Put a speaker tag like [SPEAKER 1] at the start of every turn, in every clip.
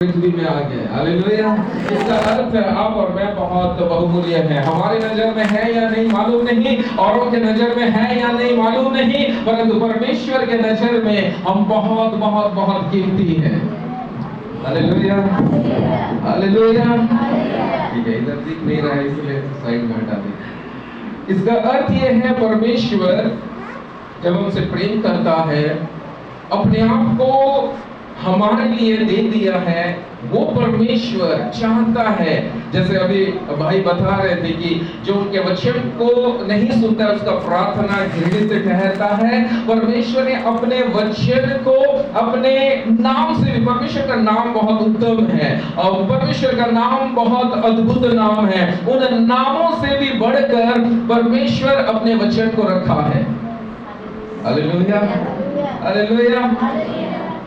[SPEAKER 1] पृथ्वी में आ गए। हालेलुया। इसका अर्थ आप और मैं बहुत बहुमूल्य है। हमारी नजर में है या नहीं मालूम नहीं, औरों के नजर में है या नहीं मालूम नहीं, परंतु परमेश्वर के नजर में हम बहुत बहुत बहुत कीमती हैं। Hallelujah, hallelujah. ठीक है, इधर दिख नहीं रहा है इसलिए साइड में हटा दें। इसका अर्थ यह है, परमेश्वर जब हमसे प्रेम करता है, अपने आप को हमारे लिए दे दिया है। वो परमेश्वर चाहता है, जैसे अभी भाई बता रहे थे कि जो उनके वचन को नहीं सुनता उसका प्रार्थना घृणित ठहरता है। परमेश्वर ने अपने वचन को अपने नाम से भी, परमेश्वर का नाम बहुत उत्तम है और परमेश्वर का नाम बहुत अद्भुत नाम है। उन नामों से भी बढ़कर परमेश्वर अपने वचन को रखा है। Hallelujah, hallelujah.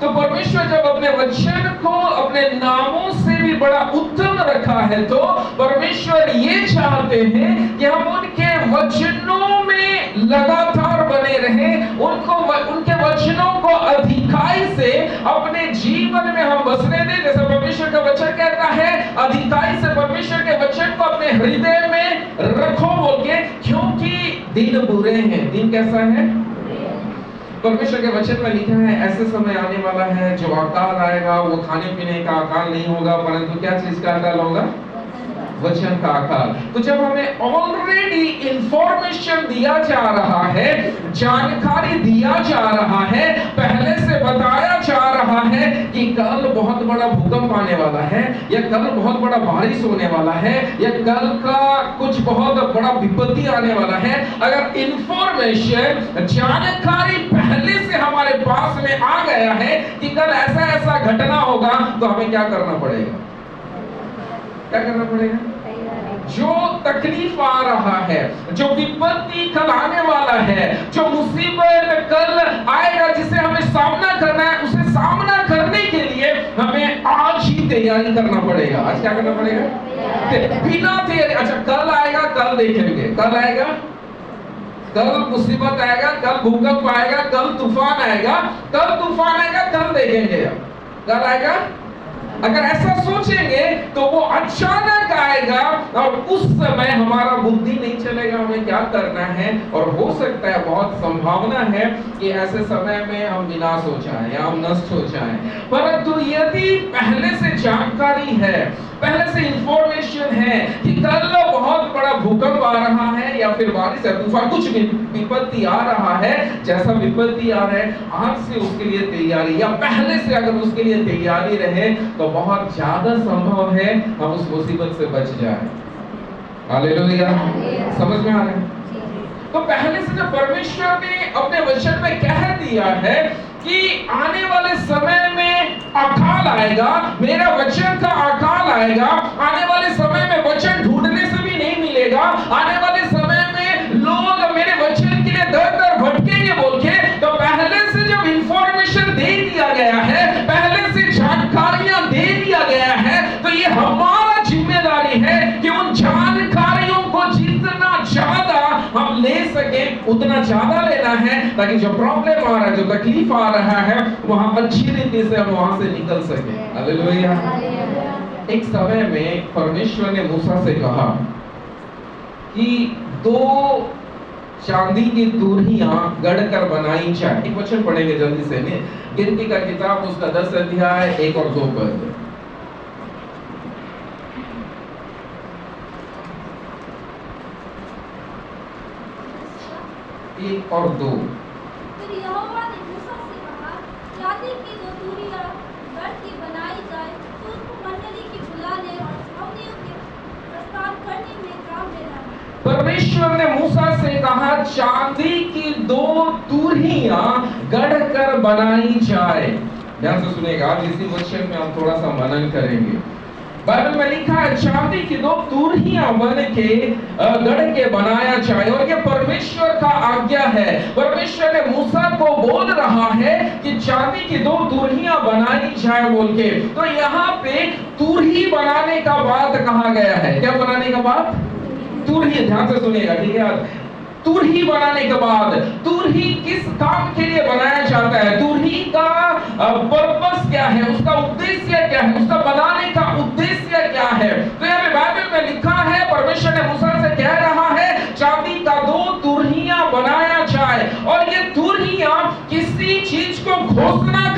[SPEAKER 1] तो परमेश्वर जब अपने वचन को अपने नामों से भी बड़ा उत्तम रखा है, तो परमेश्वर ये चाहते हैं कि हम उनके वचनों में लगातार बने रहें, उनके वचनों को अधिकाई से अपने जीवन में हम बसने दें। जैसे परमेश्वर का वचन कहता है, अधिकाई से परमेश्वर के वचन को अपने हृदय में रखो बोल के, क्योंकि दिन बुरे हैं। दिन कैसा है? परमेश्वर के वचन में लिखा है, ऐसे समय आने वाला है जो अकाल आएगा, वो खाने पीने का अकाल नहीं होगा, परंतु क्या चीज का अकाल होगा? वचन का अकाल। तो जब हमें ऑलरेडी इंफॉर्मेशन दिया जा रहा है, जानकारी दिया जा रहा है, पहले से बताया जा रहा है कि कल बहुत बड़ा भूकंप आने वाला है, या कल बहुत बड़ा बारिश होने वाला है, या कल का कुछ बहुत बड़ा विपत्ति आने वाला है, अगर इंफॉर्मेशन जानकारी पहले से हमारे पास में आ गया है कि कल ऐसा ऐसा घटना होगा, तो हमें क्या करना पड़ेगा? क्या करना पड़ेगा? जो तकलीफ आ रहा है, जो विपत्ति कल आने वाला है, जो मुसीबत कल आएगा जिसे हमें सामना करना है, उसे सामना करने के लिए हमें आज ही तैयारी करना पड़ेगा। आज क्या करना पड़ेगा? बिना तैयारी। अच्छा, कल आएगा, कल देखेंगे। कल आएगा, कल मुसीबत आएगा, कल भूकंप आएगा, कल तूफान आएगा, कल तूफान आएगा, कल देखेंगे। कल आएगा, अगर ऐसा सोचेंगे तो वो अचानक आएगा और उस समय हमारा बुद्धि नहीं चलेगा हमें क्या करना है, और हो सकता है, बहुत संभावना है कि ऐसे समय में हम विनाश हो जाएं या हम नष्ट हो जाएं। परंतु यदि पहले से जानकारी है, पहले से इंफॉर्मेशन है कि कल बहुत बड़ा भूकंप आ रहा है, या फिर बारिश या तूफान, कुछ भी विपत्ति आ रहा है, जैसा विपत्ति आ रहा है, आज से उसके लिए तैयारी, या पहले से अगर उसके लिए तैयारी रहे, तो बहुत ज्यादा संभव है हम उस मुसीबत से बच जाएं। हालेलुया। समझ में आ रहा है? तो पहले से जब परमेश्वर ने अपने वचन में कह दिया है कि आने वाले समय में अकाल आएगा, मेरा वचन का अकाल आएगा, आने वाले समय में वचन ढूंढने से भी नहीं मिलेगा, आने वाले समय में लोग मेरे वचन के लिए दर दर भटकेंगे बोल के, तो पहले से जब इंफॉर्मेशन दे दिया गया है, पहले से जानकारियां दे दिया गया है, तो ये हमारा जिम्मेदारी है कि उन जानकारियों को जितना ज्यादा हम ले सके उतना ज्यादा लेना है, ताकि जो प्रॉब्लम आ रहा है, जो तकलीफ आ रहा है, वहां अच्छी रीति से हम वहां से निकल सके। हालेलुया। एक समय में परमेश्वर ने मूसा से कहा कि 2 चांदी की दूरियां गढ़कर बनाई जाए। एक वचन पढ़ेंगे जल्दी से। गिनती का किताब उसका 10 अध्याय 1 और 2 पद। 1 और 2।
[SPEAKER 2] फिर यहोवा ने मूसा से कहा, चांदी की 2 दूरियां गढ़ की बनाई जाए, तुर्क मंडली की बुलाने और छावनियों के प्रस्थान करने में काम लेना है।
[SPEAKER 1] परमेश्वर ने मूसा से कहा, चांदी की 2 दूरियां गढ़कर बनाई जाए। ध्यान से सुनिएगा, आज इसी वचन में हम थोड़ा सा मनन करेंगे। बाइबल में लिखा है, चांदी की 2 दूरियां बन के गढ़ के बनाया जाए, और ये परमेश्वर का आज्ञा है। परमेश्वर ने मूसा को बोल रहा है कि चांदी की 2 दूरियां बनाई जाए बोल के। तो यहाँ पे दूरही बनाने का बात कहा गया है। क्या बनाने का बात? दूरही। ध्यान से सुनिएगा, ठीक है? तुरही बनाने के बाद, तुरही किस काम के लिए बनाया जाता है, तुरही का पर्पस क्या है, उसका उद्देश्य क्या है, उसका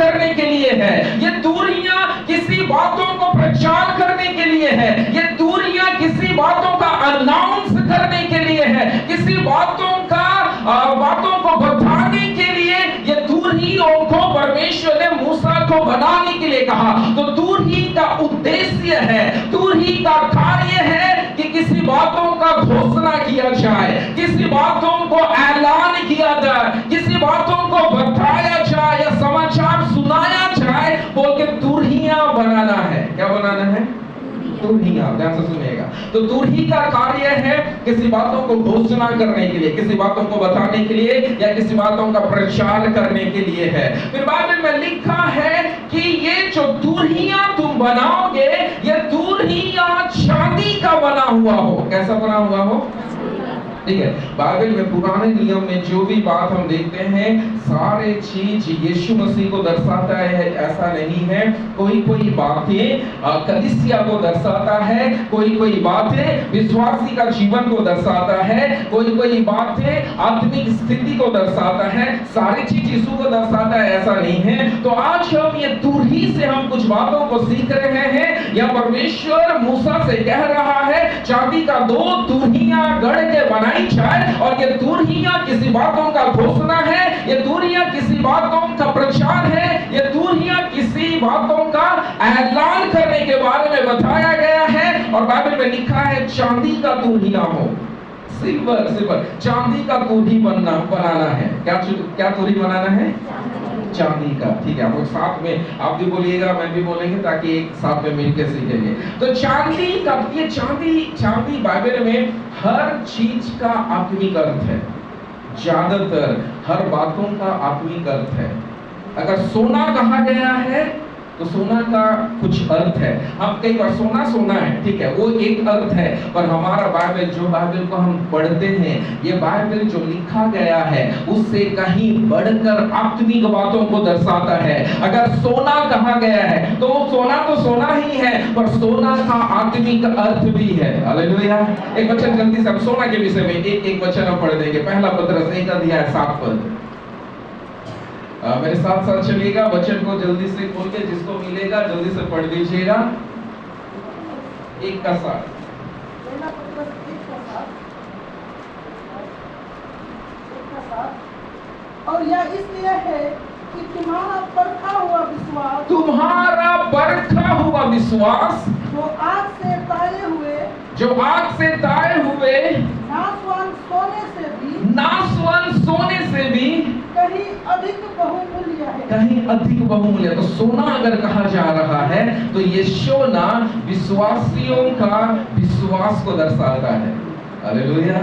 [SPEAKER 1] करने के लिए है, ये दूरियां किसी बातों को प्रचार करने के लिए है, ये दूरियां किसी बातों का अनाउंस करने के लिए है, किसी बातों को बताने के लिए। ये दूरियों को परमेश्वर ने मूसा को बनाने के लिए कहा। तो दूरी का उद्देश्य है, दूरी का कार्य है कि किसी बातों का घोषणा किया जाए, किसी बातों को ऐलान किया जाए, किसी बातों को बताया जाए या समाचार सुनाया जाए, बोल के दूरियां बनाना है। क्या बनाना है? दूरियां। ध्यान से सुनिएगा। तो दूरी का कार्य है किसी बातों को घोषणा करने के लिए, किसी बातों को बताने के लिए या किसी बातों का प्रचार करने के लिए है। फिर बाइबल में लिखा है कि ये जो दूरियां तुम बनाओगे, ये दूरियां चांदी का बना हुआ हो। कैसा बना हुआ हो? ठीक है। बाइबल में पुराने नियम में जो भी बात हम देखते हैं, सारे चीज यीशु मसीह को दर्शाता है, ऐसा नहीं है। कोई कोई बातें कलीसिया को दर्शाता है, कोई कोई बातें विश्वासी का जीवन को दर्शाता है, कोई कोई बातें आत्मिक स्थिति को दर्शाता है। सारी चीज यीशु को दर्शाता है, ऐसा नहीं है। तो आज हम ये दूरी से हम कुछ बातों को सीख रहे हैं। या परमेश्वर मूसा से कह रहा है, चांदी का 2 दूरियां गढ़ के बनाई जाए, और ये दूरियां किसी बातों का घोषणा है, ये दूरियां किसी बातों का प्रचार है, ये दूरियां किसी बातों का ऐलान करने के बारे में बताया गया है। और बाइबल में लिखा है चांदी का दूरियां हो, सिल्वर चांदी का दूरी बनाना है। क्या दूरी बनाना है? चांदी का। ठीक है, आप लोग साथ में, आप भी बोलिएगा, मैं भी बोलेंगे, ताकि एक साथ में मिलकर सीखेंगे। तो चांदी का, ये चांदी बाइबल में हर चीज का आत्मिक अर्थ है। ज्यादातर हर बातों का आत्मिक अर्थ है। अगर सोना कहा गया है तो सोना का कुछ अर्थ है। हम कई बार सोना है, ठीक है, वो एक अर्थ है। पर हमारा बाइबल को हम पढ़ते हैं, ये बाइबल जो लिखा गया है उससे कहीं बढ़कर आत्मिक बातों को दर्शाता है। अगर सोना कहा गया है तो सोना तो सोना ही है, पर सोना का आत्मिक अर्थ भी है। हालेलुया। एक वचन जल्दी से हम सोना के विषय में एक वचन हम पढ़ देंगे। पहला पत्रस 1 अध्याय 7 पद। मेरे साथ साथ चलिएगा, वचन को जल्दी से खोल के जिसको मिलेगा जल्दी से पढ़ दीजिएगा। 1 का 7।
[SPEAKER 3] और यह इसलिए है कि तुम्हारा परखा हुआ विश्वास जो आग से ताए हुए नासवान सोने से भी कहीं अधिक बहुमूल्य है। तो सोना अगर कहा जा रहा है तो ये सोना विश्वासियों का विश्वास को दर्शाता है। हालेलुया।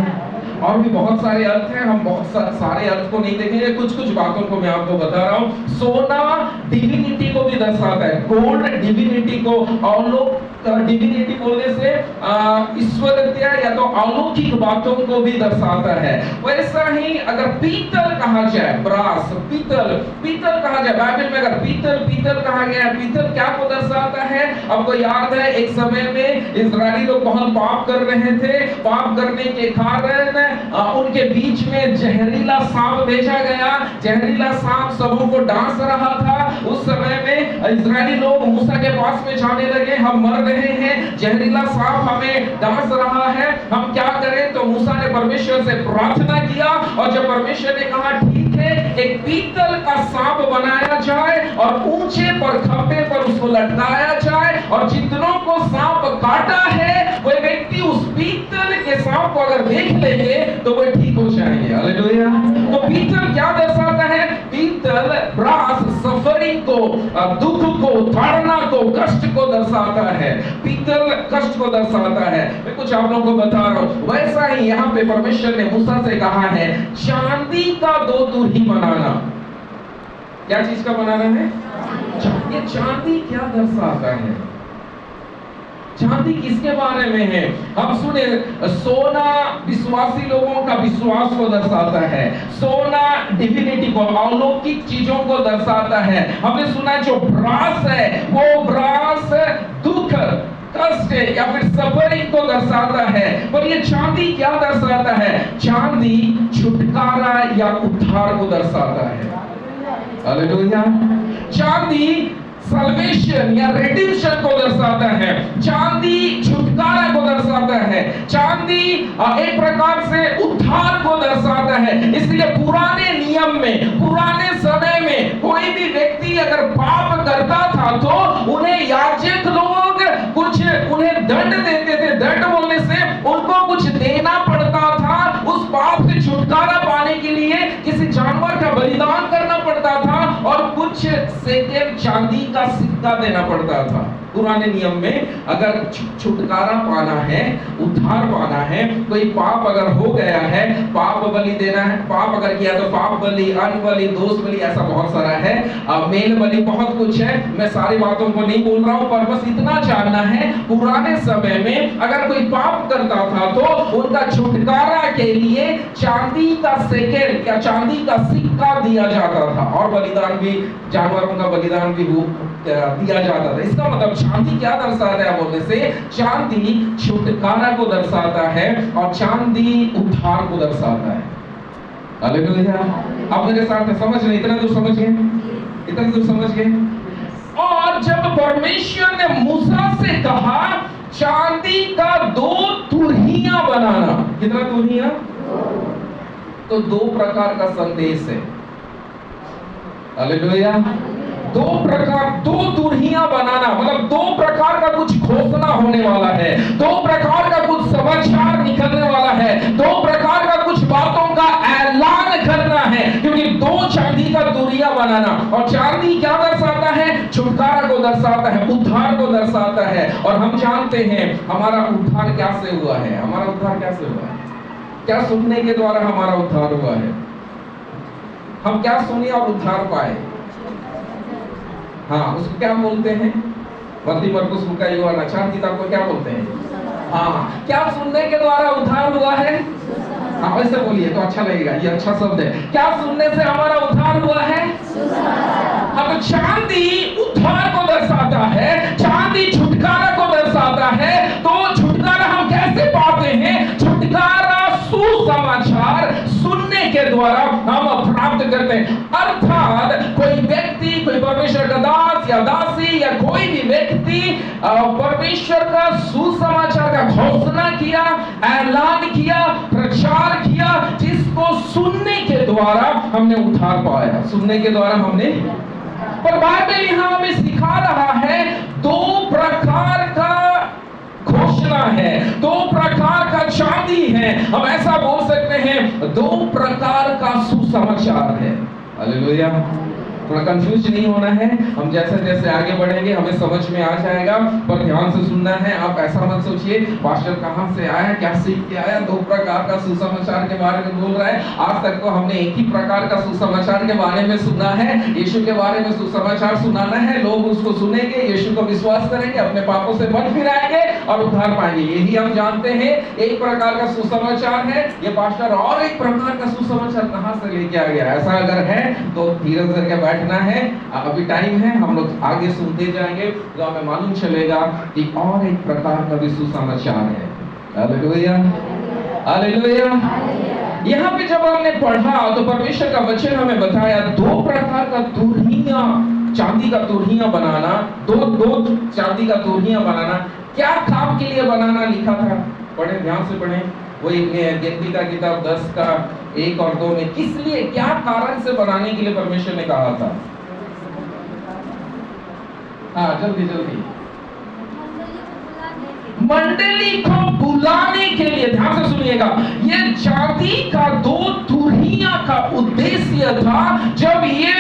[SPEAKER 3] और भी बहुत सारे अर्थ हैं, हम बहुत सारे अर्थ को नहीं देखेंगे, कुछ बातों को मैं आपको बता रहा हूँ। सोना डिविनिटी को भी दर्शाता है, गोल्ड डिविनिटी को, डिविनिटी बोलने से ईश्वरत्या या तो अलौकिक बातों को भी दर्शाता है। वैसा ही अगर पीतल कहा जाए, ब्रास, पीतल कहा जाए, बाइबल में अगर पीतल कहा गया है, पीतल क्या को दर्शाता है? आपको याद है एक समय में इस्राएली लोग बहुत पाप कर रहे थे। पाप करने के कारण उनके बीच में जहरीला सांप भेजा गया। जहरीला सांप सबों को डांस रहा था। उस समय में इस्राएली लोग मूसा के पास में जाने लगे, हम मर रहे हैं, जहरीला सांप हमें डांस रहा है, हम क्या करें? तो मूसा ने परमेश्वर से प्रार्थना किया, और जब परमेश्वर ने कहा ठीक है, एक पीतल का सांप बनाया जाए और ऊंचे पर खंभे पर उसको लटकाया जाए, और जितनों को सांप काटा है वो व्यक्ति उस पीतल के सांप को अगर देख लेंगे तो वो ठीक हो जाएंगे। हालेलुया। तो पीतल क्या दर्शाता है? पीतल, ब्रास सफरिंग को, दुख को, ताड़ना को, कष्ट को दर्शाता है। पीतल कष्ट को दर्शाता है। मैं कुछ आप लोगों को बता रहा हूँ। वैसा ही यहाँ पे परमेश्वर ने मूसा से कहा है चांदी का 2 दूरी बनाना। क्या चीज का बनाना है? ये चांदी क्या दर्शाता है? चांदी किसके बारे में है? हम सुने, सोना विश्वासी लोगों का विश्वास को दर्शाता है। सोना डिविनिटी को, अलौकिक चीजों को दर्शाता है। हमने सुना जो ब्रास है वो ब्रास दुख, कष्ट या फिर सफरिंग को दर्शाता है। पर ये चांदी क्या दर्शाता है? चांदी छुटकारा या उद्धार को दर्शाता है। हालेलुया।
[SPEAKER 1] चांदी सल्वेशन या रिडिम्पशन को दर्शाता है, चांदी छुटकारा को दर्शाता है, चांदी एक प्रकार से उद्धार को दर्शाता है। इसलिए पुराने नियम में, पुराने समय में कोई भी व्यक्ति अगर पाप करता था तो उन्हें याजक लोग कुछ उन्हें दंड देते थे। दंड बोलने से उनको कुछ देना पड़ता था। उस पाप से छुटकारा पाने के लिए किसी जानवर का बलिदान करना पड़ता था और कुछ सेकेंड चांदी का सिक्का देना पड़ता था। पुराने नियम में अगर छुटकारा पाना है, उद्धार पाना है, कोई पाप अगर हो गया है, पाप बलि देना है, पाप अगर किया तो पाप बलि, अन्न बलि, दोष बलि, ऐसा बहुत सारा है, मेल बलि, बहुत कुछ है। मैं सारी बातों को नहीं बोल रहा हूं, पर बस इतना जानना है, पुराने समय में अगर कोई पाप करता था तो उनका छुटकारा के लिए चांदी का सेकेंड या चांदी का सिक्का दिया जाता था और बलिदान भी, जानवरों का बलिदान भी दिया जाता था। इसका मतलब चांदी क्या दर्शाता है बोलने से, चांदी छुटकारा को दर्शाता है और चांदी उद्धार को दर्शाता है। हालेलुया। आप मेरे साथ समझ रहे, इतना दूर समझ गए, इतना दूर समझ गए। और जब परमेश्वर ने मूसा से कहा चांदी का 2 तुरहियां बनाना, कितना तुरहियां, तो 2 प्रकार का संदेश है। हालेलुया। 2 प्रकार, 2 तुरहियां बनाना मतलब 2 प्रकार का कुछ घोषणा होने वाला है, 2 प्रकार का कुछ समाचार निकलने वाला है, 2 प्रकार का कुछ बातों का ऐलान करना है, क्योंकि 2 चांदी का तुरहियां बनाना। और चांदी क्या दर्शाता है, छुटकारा को दर्शाता है, उद्धार को दर्शाता है। और हम जानते हैं हमारा उद्धार कैसे हुआ है, हमारा उद्धार कैसे हुआ है, क्या सुनने के द्वारा हमारा उद्धार हुआ है। हम क्या सुने और उद्धार पाए, हाँ उसको क्या बोलते हैं, मत्ती मरकुस लूका यूहन्ना 4 किताब को क्या बोलते हैं, हाँ क्या सुनने के द्वारा उद्धार हुआ है, हाँ वैसे बोलिए तो अच्छा लगेगा, ये अच्छा शब्द है। क्या सुनने से हमारा उद्धार हुआ है, हाँ तो चांदी उद्धार को दर्शाता है, चांदी छुटकारा को दर्शाता है। तो छुटकारा हम कैसे पाते हैं, छुटकारा सुसमाचार सुनने के द्वारा हम प्राप्त करते हैं। अर्थात कोई व्यक्ति, कोई परमेश्वर का दास या दासी या कोई भी व्यक्ति परमेश्वर का सुसमाचार का घोषणा किया, ऐलान किया, प्रचार किया, जिसको सुनने के द्वारा हमने उद्धार पाया, सुनने के द्वारा हमने। पर बाइबल यहां हमें सिखा रहा है 2 प्रकार का घोषणा है, 2 प्रकार का चांदी है, हम ऐसा बोल सकते हैं 2 प्रकार का सुसमाचार है। हालेलुया। थोड़ा कंफ्यूज नहीं होना है, हम जैसे जैसे आगे बढ़ेंगे हमें समझ में आ जाएगा, पर ध्यान से सुनना है। आप ऐसा मत सोचिए पास्टर कहां से आया, क्या सीख के आया, 2 प्रकार का सुसमाचार के बारे में बोल रहा है। आज तक तो हमने एक ही प्रकार का सुसमाचार के बारे में सुना है, यीशु के बारे में सुसमाचार सुनाना है, लोग उसको सुनेंगे, यीशु को विश्वास करेंगे, अपने पापों से मन फिराएंगे और उद्धार पाएंगे, यही हम जानते हैं। एक प्रकार का सुसमाचार है ये पास्टर, और एक प्रकार का सुसमाचार कहां से लेके आ गया। ऐसा अगर है तो धीरज करके बैठना है, अभी टाइम है, हम लोग आगे सुनते जाएंगे तो हमें मालूम चलेगा कि और एक प्रकार का भी सुसमाचार है। Hallelujah, hallelujah. यहाँ पे जब हमने पढ़ा तो परमेश्वर का वचन हमें बताया 2 प्रकार का तुरहियां, चांदी का तुरहियां बनाना, 2 चांदी का तुरहियां बनाना, क्या काम के लिए बनाना लिखा था, पढ़े, ध्यान से पढ़े। वही गिनती का किताब 10 का 1 और 2 में किस लिए, क्या कारण से बनाने के लिए परमेश्वर ने कहा था। हाँ जल्दी जल्दी, मंडली को बुलाने के लिए। ध्यान से सुनिएगा, ये चांदी का 2 तुरहियां का उद्देश्य था। जब ये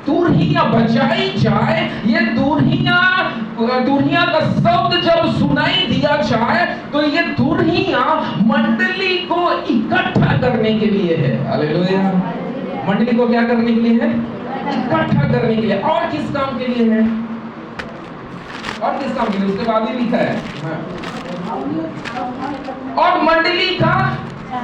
[SPEAKER 1] तुरहियां बजाई जाए, ये तुरहियां का शब्द जब सुनाई दिया जाए, तो ये तुरहियां मंडली को इकट्ठा करने के लिए है। हालेलुया। मंडली को क्या करने के लिए है, इकट्ठा करने के लिए। और किस काम के लिए है, और किस काम के लिए, उसके बाद ही लिखा है। हाँ। और मंडली का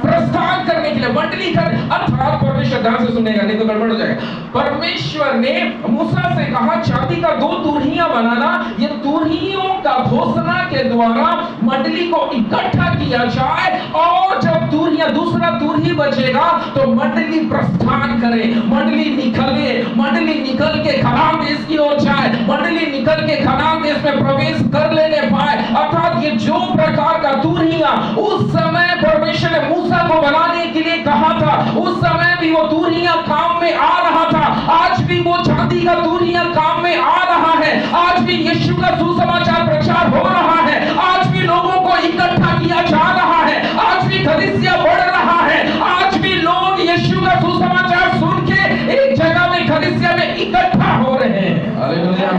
[SPEAKER 3] प्रस्थान करने के लिए मंडली कर, अर्थात परमेश्वर ध्यान से सुनेगा नहीं तो गड़बड़ हो जाएगा। परमेश्वर ने मूसा से कहा चांदी का 2 तुरहियां बनाना, ये तुरहियों का घोषणा के द्वारा मंडली को इकट्ठा किया जाए, और जब तुरहियां दूसरा तुरही बचेगा तो मंडली प्रस्थान करे, मंडली निकल के कनान देश की ओर जाए, मंडली निकल के कनान देश में प्रवेश कर लेने पाए। अर्थात ये जो प्रकार का तुरहियां उस समय परमेश्वर ने मूसा को बनाने के लिए कहा था, उस समय भी वो तुरहियां काम में आ रहा था, आज भी वो चांदी का तुरहियां काम में आ रहा है, आज भी यीशु का सुसमाचार प्रचार हो रहा है, आज भी लोगों को इकट्ठा किया जा रहा है, आज भी कलीसिया बढ़ रहा है, आज भी लोग यीशु का सुसमाचार सुन के एक जगह में कलीसिया में इकट्ठा हो रहे हैं। Hallelujah,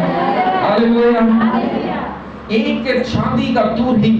[SPEAKER 3] hallelujah. एक चांदी का तुरही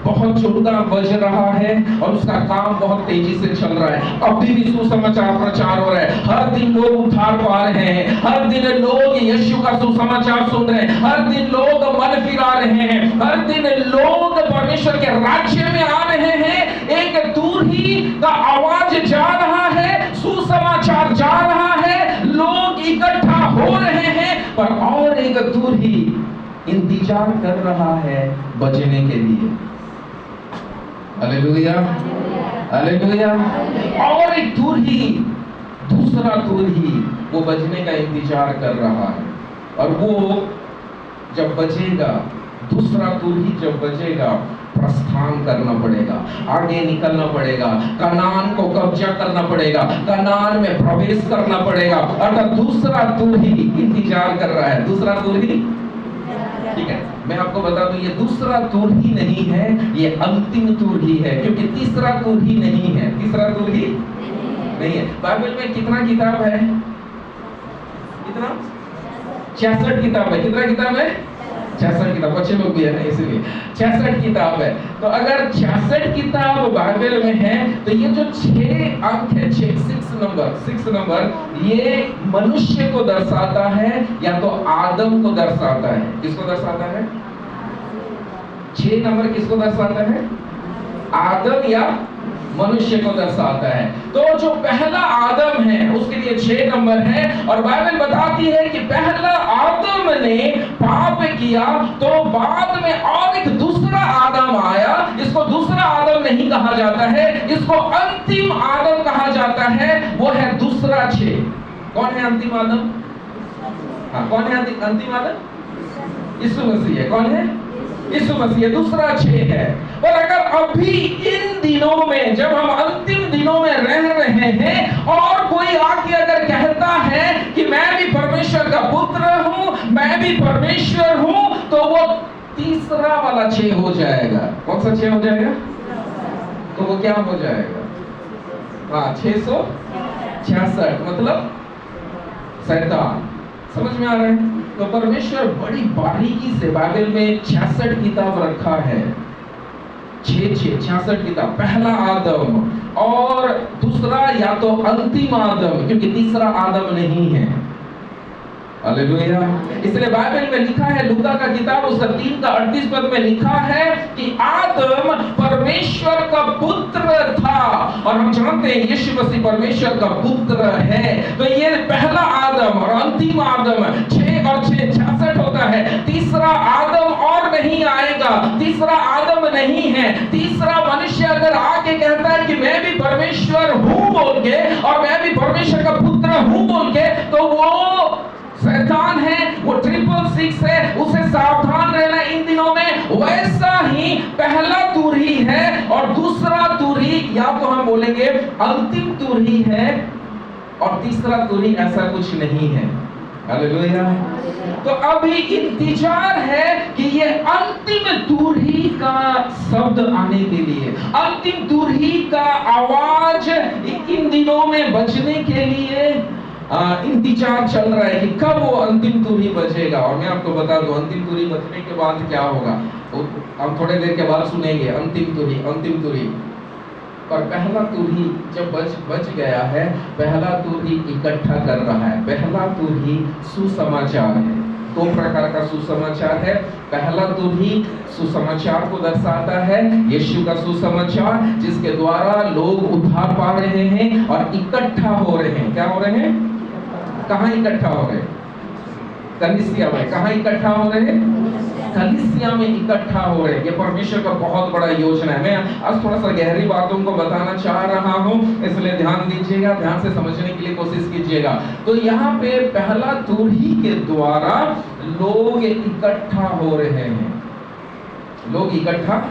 [SPEAKER 3] बहुत जोरदार बज रहा है और उसका काम बहुत तेजी से चल रहा है। अभी भी सुसमाचार प्रचार हो रहा है, हर दिन लोग उद्धार पा रहे हैं, हर दिन लोग यीशु का सुसमाचार सुन रहे हैं, हर दिन लोग मन फिरा रहे हैं, हर दिन लोग परमेश्वर के राज्य में आ रहे हैं। एक तुरही का आवाज जा रहा है, सुसमाचार जा रहा है, लोग इकट्ठा हो रहे हैं, पर और एक तुरही इंतजार कर रहा है बजने के लिए। Hallelujah, hallelujah. और एक तुरही, दूसरा तुरही वो बजने का इंतजार कर रहा है, और वो जब बजेगा, दूसरा तुरही जब बजेगा, प्रस्थान करना पड़ेगा, आगे निकलना पड़ेगा, कनान को कब्जा करना पड़ेगा, कनान में प्रवेश करना पड़ेगा। अर्थात दूसरा तुरही इंतजार कर रहा है। दूसरा तुरही, ठीक है, मैं आपको बता दूं ये दूसरा तुरही नहीं है, ये अंतिम तुरही है, क्योंकि तीसरा तुरही नहीं है। तीसरा तुरही नहीं है। बाइबल में कितना किताब है? कितना? 66 किताब है। कितना किताब है? 66 किताब। बच्चे लोग भी है ना, इसलिए 66 किताब है। तो अगर 66 किताब बाइबल में है तो ये जो 6 अंक है, 6 नंबर, ये मनुष्य को दर्शाता है या तो आदम को दर्शाता है। किसको दर्शाता है? 6 नंबर किसको दर्शाता है? आदम या मनुष्य को दर्शाता है। तो जो पहला आदम है उसके लिए 6 नंबर है, और बाइबल बताती है कि पहला आदम ने पाप किया तो बाद में और एक दूसरा आदम आया। इसको दूसरा आदम नहीं कहा जाता है, इसको अंतिम आदम कहा जाता है, वो है दूसरा 6। कौन है अंतिम आदम? हाँ, कौन है अंतिम आदम? यीशु मसीह है। कौन है? यीशु मसीह। दूसरा 6 है। पर अगर अभी इन दिनों में, जब हम अंतिम दिनों में रह रहे हैं, और कोई आके अगर कहता है कि मैं भी परमेश्वर का पुत्र हूं, मैं भी परमेश्वर हूं, तो वो तीसरा वाला 6 हो जाएगा। कौन सा 6 हो जाएगा? तो वो क्या हो जाएगा? हाँ, 666, मतलब शैतान। समझ में आ रहा है? तो परमेश्वर बड़ी बारीकी से बाइबल में 66 किताब रखा है। 66 किताब। पहला आदम और दूसरा या तो अंतिम आदम, क्योंकि तीसरा आदम नहीं है। हालेलुया। इसलिए बाइबल में लिखा है, लूका का किताब उसका 3 का 38 पद में लिखा है कि आदम परमेश्वर का पुत्र था, और हम जानते हैं यीशु मसीह परमेश्वर का पुत्र है। तो ये पहला आदम और अंतिम आदम, 6 और 6 66 होता है। तीसरा आदम और नहीं आएगा, तीसरा आदम नहीं है। तीसरा मनुष्य अगर आके कहता है कि मैं भी परमेश्वर हूं बोल के, और मैं भी परमेश्वर का पुत्र हूं बोल के, तो वो शैतान है, वो 666 है, उसे सावधान रहना इन दिनों में। वैसा ही पहला तुरही है और दूसरा तुरही, या तो हम बोलेंगे अंतिम तुरही है, और तीसरा तुरही ऐसा कुछ नहीं है। हालेलुया। तो अभी इंतजार है कि ये अंतिम तुरही का शब्द आने के लिए, अंतिम तुरही का आवाज इन दिनों में बजने के लिए इंतजार चल रहा है कि कब वो अंतिम तुरही बजेगा। और मैं आपको बता दूं, अंतिम तुरही बजने के बाद क्या होगा, हम थोड़े देर के बाद सुनेंगे। अंतिम तुरही। पर पहला तुरही जब बज गया है, पहला तुरही इकट्ठा कर रहा है। पहला तुरही सुसमाचार है। 2 प्रकार का सुसमाचार है। पहला तुरही सुसमाचार को दर्शाता है, यीशु का सुसमाचार जिसके द्वारा लोग उद्धार पा रहे हैं और इकट्ठा हो रहे हैं। क्या हो रहे हैं? कहाँ इकट्ठा हो रहे हैं? कलीसिया में। कहाँ इकट्ठा हो रहे हैं? कलीसिया में इकट्ठा हो रहे हैं। ये परमेश्वर का बहुत बड़ा योजना है। मैं आज थोड़ा सा गहरी बातों को बताना चाह रहा हूँ, इसलिए ध्यान दीजिएगा, ध्यान से समझने के लिए कोशिश कीजिएगा। तो यहाँ पे पहला तुरही के द्वारा लोग इकट्ठा हो रहे हैं, लोग इकट्ठा,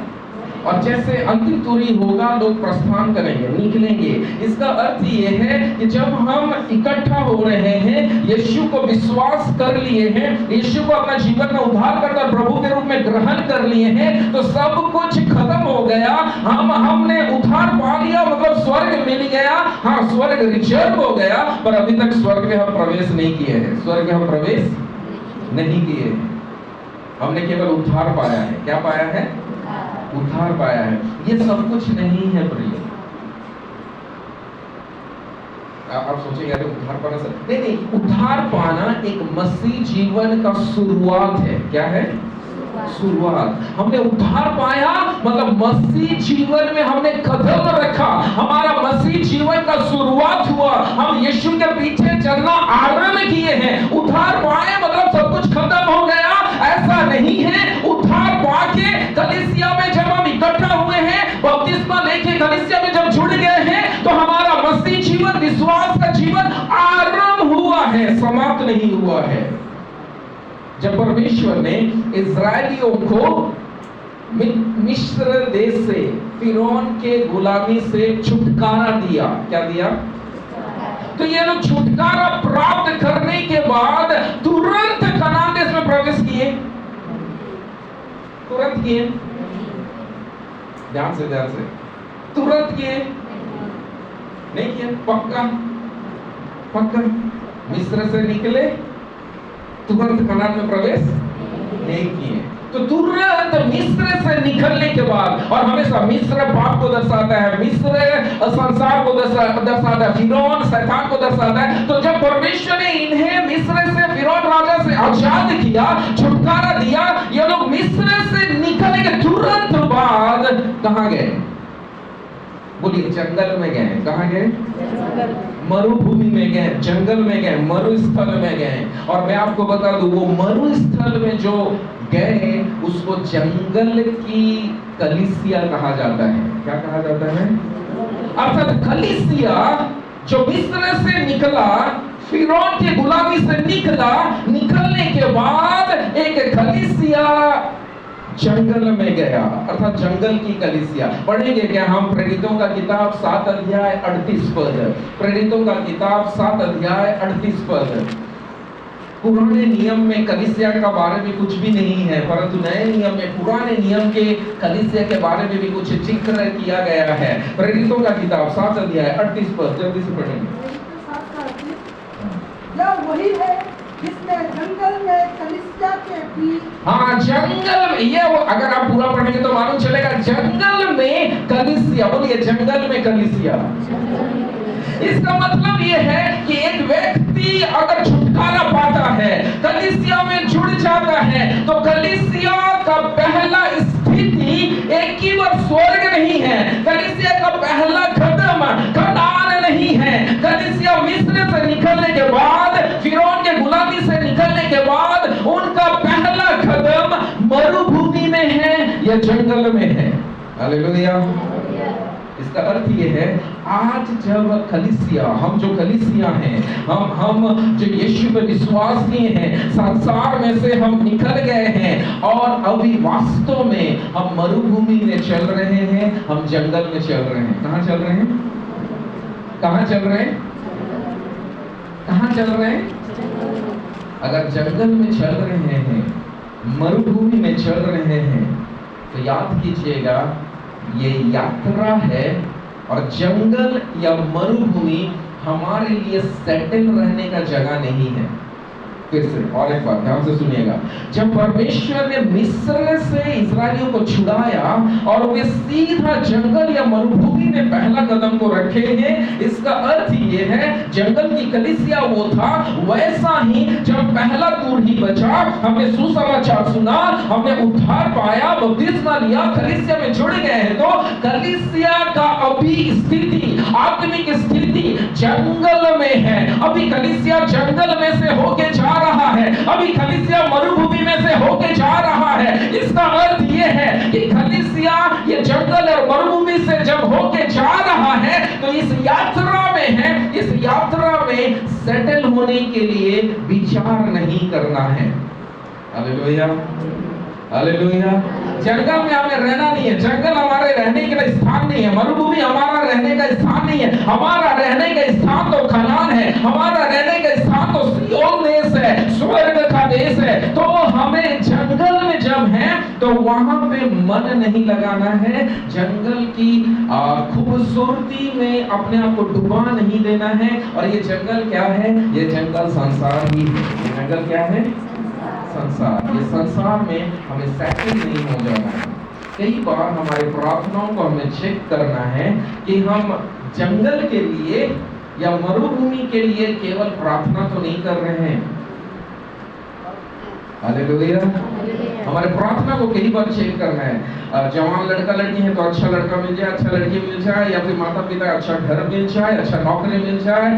[SPEAKER 3] और जैसे अंतिम तुरही होगा लोग प्रस्थान करेंगे, निकलेंगे। इसका अर्थ ये है कि जब हम इकट्ठा हो रहे हैं, यीशु को विश्वास कर लिए हैं, यीशु को अपना जीवन में उद्धारकर्ता प्रभु के रूप में ग्रहण कर लिए हैं, तो सब कुछ खत्म हो गया। हमने उद्धार पा लिया, मतलब स्वर्ग मिल गया। हाँ, स्वर्ग रिजर्व हो गया, पर अभी तक स्वर्ग में हम प्रवेश नहीं किए हैं। स्वर्ग में हम प्रवेश नहीं किए हैं, हमने केवल उद्धार पाया है। क्या पाया है? उद्धार पाया है। ये सब कुछ नहीं है प्रिय। आप सोचेंगे अरे उद्धार पाना सब नहीं, उद्धार पाना एक मसीह जीवन का शुरुआत है। क्या है? शुरुआत। हमने उद्धार पाया, मतलब मसीह जीवन में हमने कदम रखा, हमारा मसीह जीवन का शुरुआत हुआ। हम यीशु के पीछे चलना आरंभ किए हैं। उद्धार पाए मतलब सब कुछ खत्म हो गया, ऐसा नहीं है। उद्धार पाके कलीसिया में जब हम इकट्ठा हुए हैं, बपतिस्मा लेके कलीसिया में जब जुड़ गए हैं, तो हमारा मसीह जीवन, विश्वास का जीवन आरंभ हुआ है, समाप्त नहीं हुआ है। जब परमेश्वर ने इस्राएलियों को मिस्र देश से, फिरौन के गुलामी से छुटकारा दिया, क्या दिया? तो ये लोग छुटकारा प्राप्त करने के बाद तुरंत कनान देश में प्रवेश किए, तुरंत किए, ध्यान से तुरंत किए नहीं किए, पक्का मिस्र से निकले, तुरंत कनान में प्रवेश नहीं किए। तो तुरंत मिस्र से निकलने के बाद, और हमेशा मिस्र पाप को दर्शाता है, मिस्र संसार को दर्शाता है, फिरौन शैतान को दर्शाता है। तो जब परमेश्वर ने इन्हें मिस्र से, फिरौन राजा से आजाद किया, छुटकारा दिया, ये लोग मिस्र से निकलने के तुरंत बाद कहां गए? बोलिए, जंगल में गए। कहां गए? मरुभूमि में गए, जंगल में गए, मरुस्थल में गए। और मैं आपको बता दूं, वो मरुस्थल में जो गए उसको जंगल की कलीसिया कहा जाता है। क्या कहा जाता है? अर्थात कलीसिया जो मिस्र से निकला, फिरौन की गुलामी से निकला, निकलने के बाद एक कलीसिया जंगल में गया, अर्थात जंगल की कलीसिया। पढ़ेंगे क्या हम? प्रेरितों का किताब 7 अध्याय 38 पद। प्रेरितों का किताब 7 अध्याय 38 पद। पुराने नियम में कलीसिया का बारे में कुछ भी नहीं है, परंतु नए नियम में, पुराने नियम के कलीसिया के बारे में भी कुछ जिक्र किया गया है। प्रेरितों का किताब 7 अध्याय 38 पद, जल्दी से पढ़ेंगे।
[SPEAKER 4] यह वही है जिसने जंगल में कलीसिया के बीच,
[SPEAKER 3] हाँ, जंगल में, ये अगर आप पूरा पढ़ेंगे तो मालूम चलेगा, जंगल में कलीसिया। बोलिए, जंगल में कलीसिया। इसका मतलब ये है कि एक व्यक्ति अगर छुटकारा पाता है, कलीसिया में जुड़ जाता है, तो कलीसिया का पहला स्थिति एक ही बार स्वर्ग नहीं है, कलीसिया का पहला कदम कनान नहीं है। कलीसिया मिस्र से निकलने के बाद, फिरौन के गुलामी से निकलने के बाद, उनका पहला कदम मरुभूमि में है या जंगल में है। हालेलुया। इसका अर्थ ये है, आज जब कलीसिया, हम जो कलीसिया हैं, हम जो यीशु पे विश्वास किए हैं, संसार में से हम निकल गए हैं और अभी वास्तव में हम मरुभूमि में चल रहे हैं, हम जंगल में चल रहे हैं। कहाँ चल रहे हैं? कहाँ चल रहे हैं? कहाँ चल रहे हैं? अगर जंगल में चल रहे हैं, मरुभूमि में चल रहे हैं, तो याद कीजिएगा, ये यात्रा है और जंगल या मरुभूमि हमारे लिए सेटल रहने का जगह नहीं है। फिर से और एक बार ध्यान से सुनिएगा, जब परमेश्वर ने मिस्र से इस्राएलियों को छुड़ाया और वे सीधा जंगल या मरुभूमि में पहला कदम को रखे हैं, इसका अर्थ ये है जंगल की कलीसिया वो था, वैसा ही जब पहला दूर ही बचा, हमने सुसमाचार सुना, हमने उद्धार पाया, बपतिस्मा लिया, कलीसिया में जुड़ गए हैं, तो कलीसिया का अभी स्थिति, आत्मिक स्थिति जंगल में है। अभी कलीसिया जंगल में से होके जा रहा है, अभी कलीसिया मरुभूमि में से होके जा रहा है। इसका अर्थ यह है कि कलीसिया ये जंगल और मरुभूमि से जब होके जा रहा है तो इस यात्रा में है, इस यात्रा में सेटल होने के लिए विचार नहीं करना है। Hallelujah, hallelujah. जंगल में हमें रहना नहीं है, जंगल हमारे रहने का स्थान नहीं है, मरुभूमि हमारा रहने का स्थान नहीं है। हमारा रहने का स्थान तो कनान है, हमारा रहने का स्थान तो सिय्योन देश है, स्वर्ग का देश है। तो हमें जंगल में जब है तो वहां पे मन नहीं लगाना है, जंगल की खूबसूरती में अपने आप को डुबा नहीं देना है। और ये जंगल क्या है? ये जंगल संसार ही है। ये जंगल क्या है? संसार। ये संसार में हमें सेटल नहीं हो जाना है। कई बार हमारे प्रार्थनाओं को हमें चेक करना है कि हम जंगल के लिए या मरुभूमि के लिए केवल प्रार्थना तो नहीं कर रहे हैं। हालेलुया। हमारे प्रार्थना को कई बार चेक करना है। जवान लड़का लड़की है तो अच्छा लड़का मिल जाए, अच्छा लड़की मिल जाए, या फिर माता पिता अच्छा घर मिल जाए, अच्छा नौकरी मिल जाए,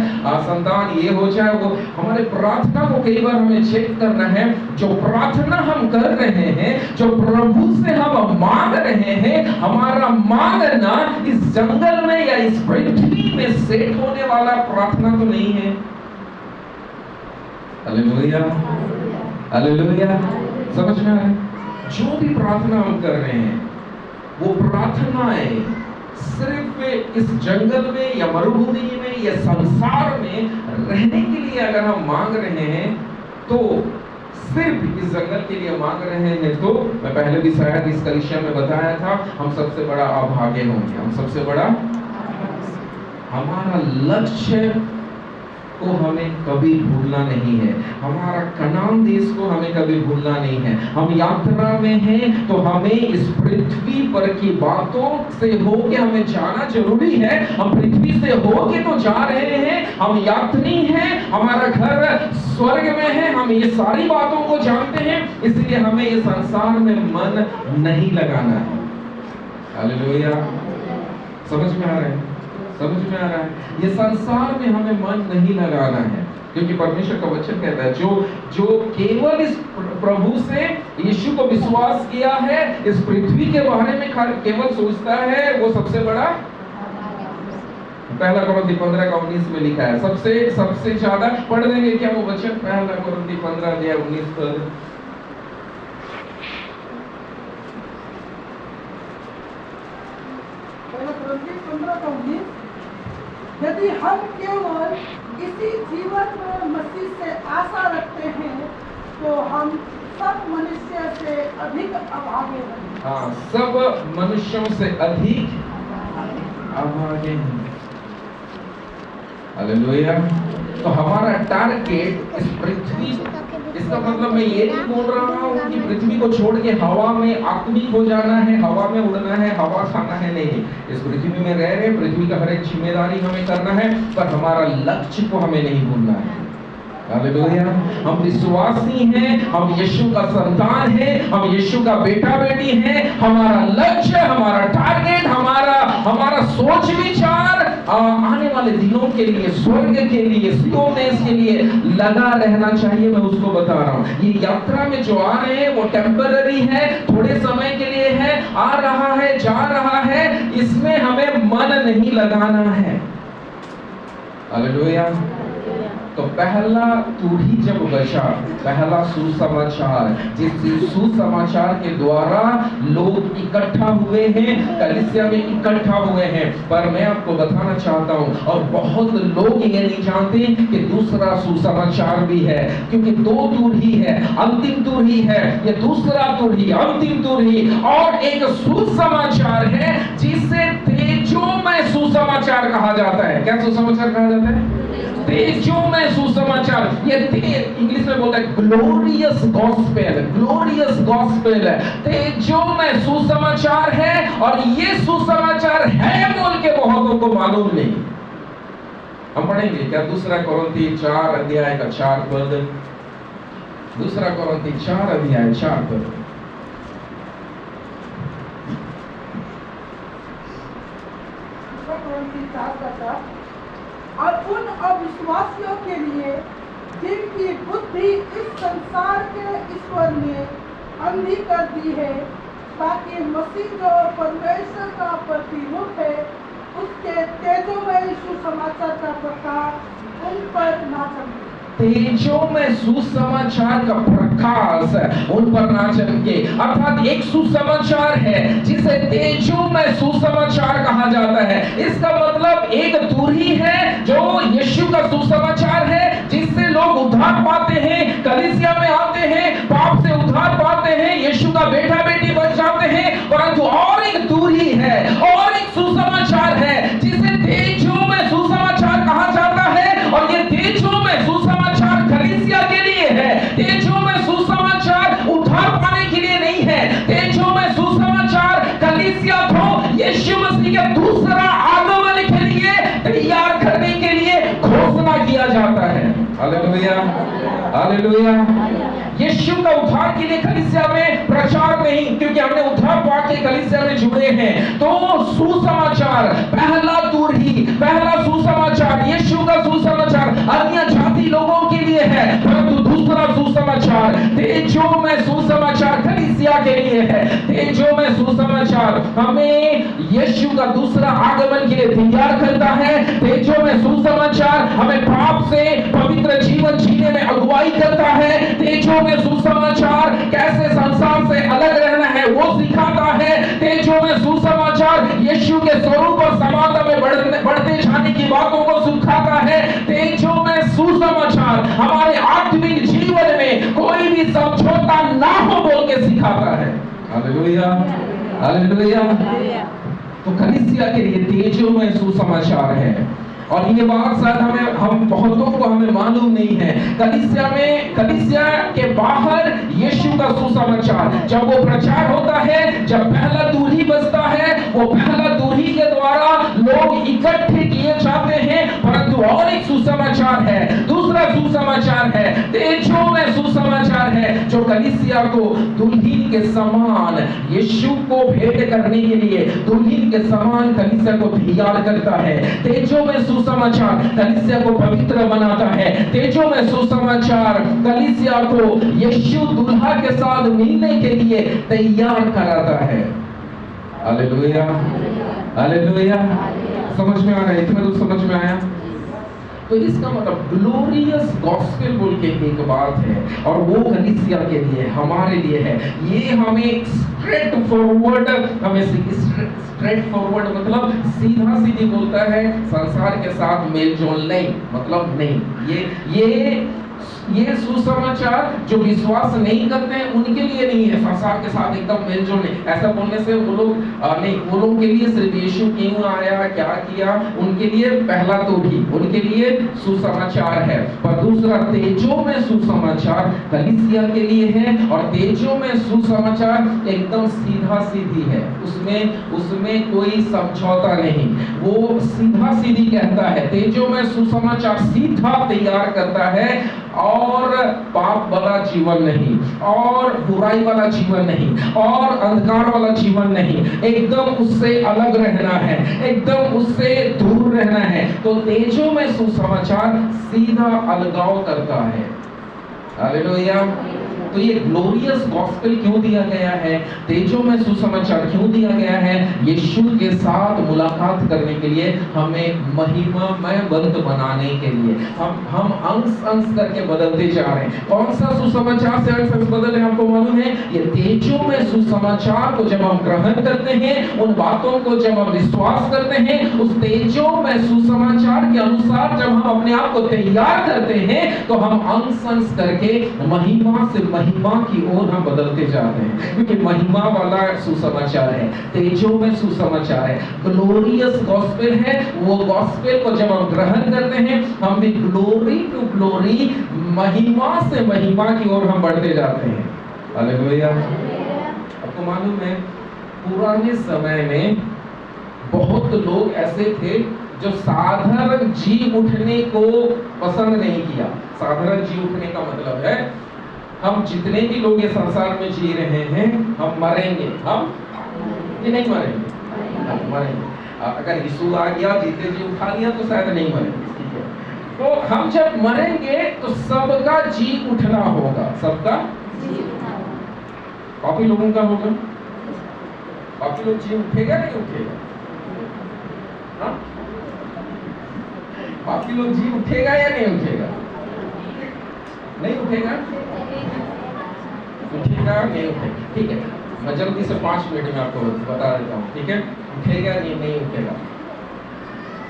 [SPEAKER 3] संतान ये हो जाए वो। हमारे प्रार्थना को कई बार हमें चेक करना है। जो प्रार्थना हम कर रहे हैं, जो प्रभु से हम मांग रहे हैं, हमारा मांगना इस जंगल में या इस पृथ्वी में सेट होने वाला प्रार्थना तो नहीं है। Hallelujah, hallelujah. समझ में आ रहा है? जो भी प्रार्थना हम कर रहे हैं वो प्रार्थनाएं सिर्फ इस जंगल में या मरुभूमि में या संसार में रहने के लिए अगर हम मांग रहे हैं तो सिर्फ इस जंगल के लिए मांग रहे हैं तो मैं पहले भी शायद इस कलीसिया में बताया था, हम सबसे बड़ा अभागे होंगे। हम सबसे बड़ा, हमारा लक्ष्य को हमें कभी भूलना नहीं है, हमारा कनान देश को हमें कभी भूलना नहीं है। हम यात्रा में हैं तो हमें इस पृथ्वी पर की बातों से होके हमें जाना जरूरी है। हम पृथ्वी से होके तो जा रहे हैं, हम यात्री हैं, हमारा घर स्वर्ग में है, हम ये सारी बातों को जानते हैं, इसलिए हमें ये संसार में मन नहीं लगाना है। हालेलुया। समझ में आ रहा है? समझ में आ रहा है? ये संसार में हमें मन नहीं लगाना है, क्योंकि परमेश्वर का वचन कहता है जो केवल इस प्रभु से, यीशु को विश्वास किया है, इस पृथ्वी के बारे में केवल सोचता है, वो सबसे बड़ा। पहला कोरिन्थी 15:19 में लिखा है। सबसे ज्यादा पढ़ देंगे क्या वो वचन? पहला कोरिन्थी 15:19।
[SPEAKER 4] यदि हम केवल इसी जीवन में मसीह से आशा रखते हैं तो हम सब मनुष्य से अधिक अभागे हैं।
[SPEAKER 3] हाँ, सब मनुष्यों से अधिक अभागे हैं। हालेलुया। तो हमारा टारगेट इस पृथ्वी, इसका मतलब मैं ये नहीं बोल रहा हूँ कि पृथ्वी को छोड़ के हवा में आत्मिक हो जाना है, हवा में उड़ना है, हवा खाना है, नहीं। इस पृथ्वी में रह रहे, पृथ्वी का हर एक जिम्मेदारी हमें करना है, पर हमारा लक्ष्य को हमें नहीं भूलना है। हालेलुया। हम विश्वासी हैं, हम यीशु का संतान हैं, हम यीशु का बेटा बेटी हैं। हमारा लक्ष्य, हमारा टारगेट, हमारा सोच विचार आने वाले दिनों के लिए, स्वर्ग के लिए, सिय्योन देश के लिए लगा रहना चाहिए। मैं उसको बता रहा हूँ, ये यात्रा में जो आ रहे हैं वो टेम्पररी है, थोड़े समय के लिए है, आ रहा है, जा रहा है, इसमें हमें मन नहीं लगाना है। हालेलुया। तो पहला तूड़ी जब बचा, पहला सुसमाचार, जिस सुसमाचार के द्वारा लोग इकट्ठा हुए हैं, कलीसिया में इकट्ठा हुए हैं। पर मैं आपको बताना चाहता हूँ, और बहुत लोग ये नहीं जानते कि दूसरा सुसमाचार भी है, क्योंकि दो तूड़ी है, अंतिम तूड़ी है, ये दूसरा तूड़ी, अंतिम तूड़ी, और एक सुसमाचार है जिसे तेजोमय सुसमाचार कहा जाता है। क्या सुसमाचार कहा जाता है? तेजो में सुसमाचार, ये इंग्लिश में बोलता है ग्लोरियस गॉस्पेल, ग्लोरियस गॉस्पेल है। तेजो में सुसमाचार है और ये सुसमाचार है बोल के बहुतों को मालूम नहीं। हम पढ़ेंगे क्या 2 कोरिन्थी 4 अध्याय का 4 पद, 2 कोरिन्थी 4 अध्याय 4 पद।
[SPEAKER 4] और उन अविश्वासियों के लिए जिनकी बुद्धि इस संसार के ईश्वर ने अंधी कर दी है, ताकि मसीह जो परमेश्वर का प्रतिरूप है उसके तेजोमय सुसमाचार का प्रकाश उन पर ना चमके।
[SPEAKER 3] तेजो में सुसमाचार का प्रकाश उन पर ना चमके, अर्थात एक सुसमाचार है जिसे तेजो में सुसमाचार कहा जाता है। इसका मतलब एक तुरही है जो यीशु का सुसमाचार है, जिससे लोग उद्धार पाते हैं, कलीसिया में आते हैं, पाप से उद्धार पाते हैं, यीशु का बेटा बेटी बन जाते हैं। परंतु और एक तुरही है और एक सुसमाचार है जिसे तेजो में सुसमाचार कहा जाता है, और ये तेजो में सुसमाचार कलीसिया के लिए है। तेजो में सुसमाचार उद्धार पाने के लिए नहीं है। तेजो में सुसमाचार कलीसिया को यीशु मसीह के दूसरा आगमन के लिए तैयार करने के लिए घोषणा किया जाता है। Hallelujah, hallelujah. यीशु का उद्धार के लिए कलीसिया में प्रचार नहीं, क्योंकि हमने उद्धार पाके कलीसिया में जुड़े हैं। तो सुसमाचार, पहला तुरही, पहला सुसमाचार यीशु का सुसमाचार अन्य जाति लोगों के लिए है, परंतु दूसरा सुसमाचार तेजो में सुसमाचार कलीसिया के लिए है। तेजो में सुसमाचार हमें यीशु का दूसरा आगमन के लिए तैयार करता है। तेजो में सुसमाचार हमें पाप से पवित्र जीवन जीने में अगुवाई करता है। तेजो में सुसमाचार कैसे संसार से अलग रहना है वो सिखाता है। तेजो में सुसमाचार यीशु के स्वरूप और समानता में बढ़ते जाने की बातों को सिखाता है। तेजो में सुसमाचार हमारे आत्मिक जीवन में कोई भी समझौता ना हो बोल के सिखाता है। Hallelujah, hallelujah. तो कलीसिया के लिए तेजो में सुसमाचार है, और ये बात शायद हम बहुतों को हमें मालूम नहीं है। कलीसिया के बाहर यीशु का सुसमाचार जब वो प्रचार होता है, जब पहला दूरी बजता है, वो पहला दूरी के द्वारा लोग इकट्ठे किए जाते हैं। परंतु और एक सुसमाचार है, दूसरा सुसमाचार है, तेजो में सुसमाचार है, जो कलीसिया को दुल्हन के समान यीशु को भेंट करने के लिए दुल्हन के समान कलीसिया को तैयार करता है। तेजो में सुसमाचार कलीसिया को पवित्र बनाता है। तेजो में सुसमाचार कलीसिया को यीशु दुल्हा के साथ मिलने के लिए तैयार कराता है। Hallelujah, hallelujah. समझ में आ रहा है? इतना तो समझ में आया। तो इसका मतलब ग्लोरियस गॉस्पेल बोल के एक बात है, और वो कलीसिया के लिए, हमारे लिए है। ये हमें स्ट्रेट फॉरवर्ड, स्ट्रेट फॉरवर्ड मतलब सीधा सीधी बोलता है, संसार के साथ मेल जोल नहीं, मतलब नहीं। ये सुसमाचार जो विश्वास नहीं करते हैं उनके लिए नहीं है, संसार के साथ एकदम मेलजोल नहीं। ऐसा बोलने से वो लोग नहीं, वो लोग के लिए सिर्फ यीशु क्यों आया, क्या किया, उनके लिए पहला तो भी उनके लिए सुसमाचार है। पर दूसरा तेजो में सुसमाचार कलीसिया के लिए है, और तेजो में सुसमाचार एकदम सीधा सीधी है, उसमें कोई समझौता नहीं, वो सीधा सीधी कहता है। तेजो में सुसमाचार सीधा तैयार करता है, और पाप वाला जीवन नहीं, और बुराई वाला जीवन नहीं, और अंधकार वाला जीवन नहीं, एकदम उससे अलग रहना है, एकदम उससे दूर रहना है। तो तेजो में सुसमाचार सीधा अलगाव करता है। हालेलुया। तो ये ग्लोरियस गॉस्पेल क्यों दिया गया है, तेजो में सुसमाचार क्यों दिया गया है? यीशु के साथ मुलाकात करने के लिए, हमें महिमामय बंद बनाने के लिए। हम अंश करके बदलते जा रहे हैं। कौन सा सुसमाचार से अंश बदल रहे हैं हमको मालूम है? ये तेजो में सुसमाचार को जब हम ग्रहण करते हैं, उन बातों को जब हम विश्वास करते हैं, उस तेजो में सुसमाचार के अनुसार जब हम अपने आप को तैयार करते हैं, तो हम अंश करके महिमा से महिमा की ओर हम बदलते जाते हैं, क्योंकि महिमा वाला सुसमाचार है, तेजो में सुसमाचार है, ग्लोरियस गॉस्पेल है। वो गॉस्पेल को जब हम ग्रहण करते हैं, हम भी ग्लोरी टू ग्लोरी, महिमा से महिमा की ओर हम बढ़ते जाते हैं। हालेलुया। आपको मालूम है पुराने समय में बहुत लोग ऐसे थे जो साधारण जी उठने को पसंद नहीं किया। साधारण जी उठने का मतलब है हम जितने भी लोग ये संसार में जी रहे हैं, हम मरेंगे, हम कि नहीं मरेंगे, हम मरेंगे। अगर यीशु आ गया जीते जी उठा लिया तो शायद नहीं मरेंगे, ठीक है। तो हम जब मरेंगे तो सबका जी उठना होगा, सबका काफी लोगों का होगा। काफी लोग जी उठेगा नहीं उठेगा, हाँ? बाकी लोग जी उठेगा या नहीं उठेगा? नहीं उठेगा, उठेगा नहीं उठेगा, ठीक है। मैं जल्दी से 5 मिनट में आपको बता देता हूँ, ठीक है। उठेगा नहीं उठेगा,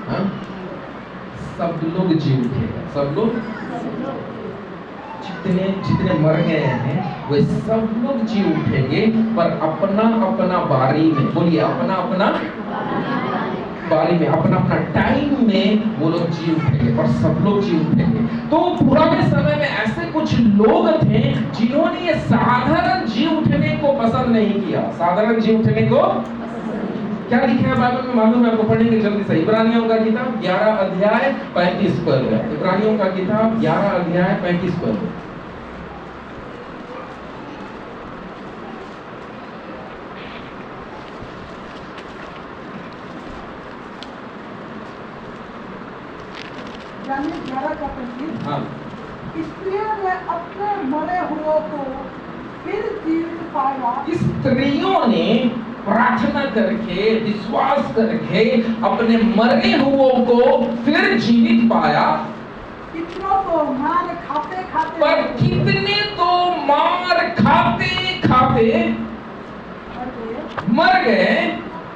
[SPEAKER 3] हाँ? सब लोग जी उठेगा, सब लोग, जितने मर गए हैं वे सब लोग जी उठेंगे, पर अपना अपना बारी में, बोलिए अपना अपना बारी में, अपना अपना टाइम में वो लोग जी उठेंगे, पर सब लोग जी उठेंगे। तो पुराने समय में ऐसे कुछ लोग थे जिन्होंने ये साधारण जी उठने को पसंद नहीं किया। साधारण जी उठने को क्या लिखा है बाइबल में मालूम है आपको? पढ़ेंगे जल्दी से। इब्रानियों का किताब 11 अध्याय 35 पद। इब्रानियों का किताब 11 अध्याय 35 पद।
[SPEAKER 4] यानी 11 का 35।
[SPEAKER 3] हाँ।
[SPEAKER 4] स्त्रियों ने अपने मरे हुओं को फिर जीवित पाया।
[SPEAKER 3] स्त्रियों ने प्रार्थना करके, विश्वास करके अपने मरे हुओं को फिर जीवित पाया।
[SPEAKER 4] कितनों तो मार खाते खाते,
[SPEAKER 3] पर कितने तो मार खाते खाते मर गए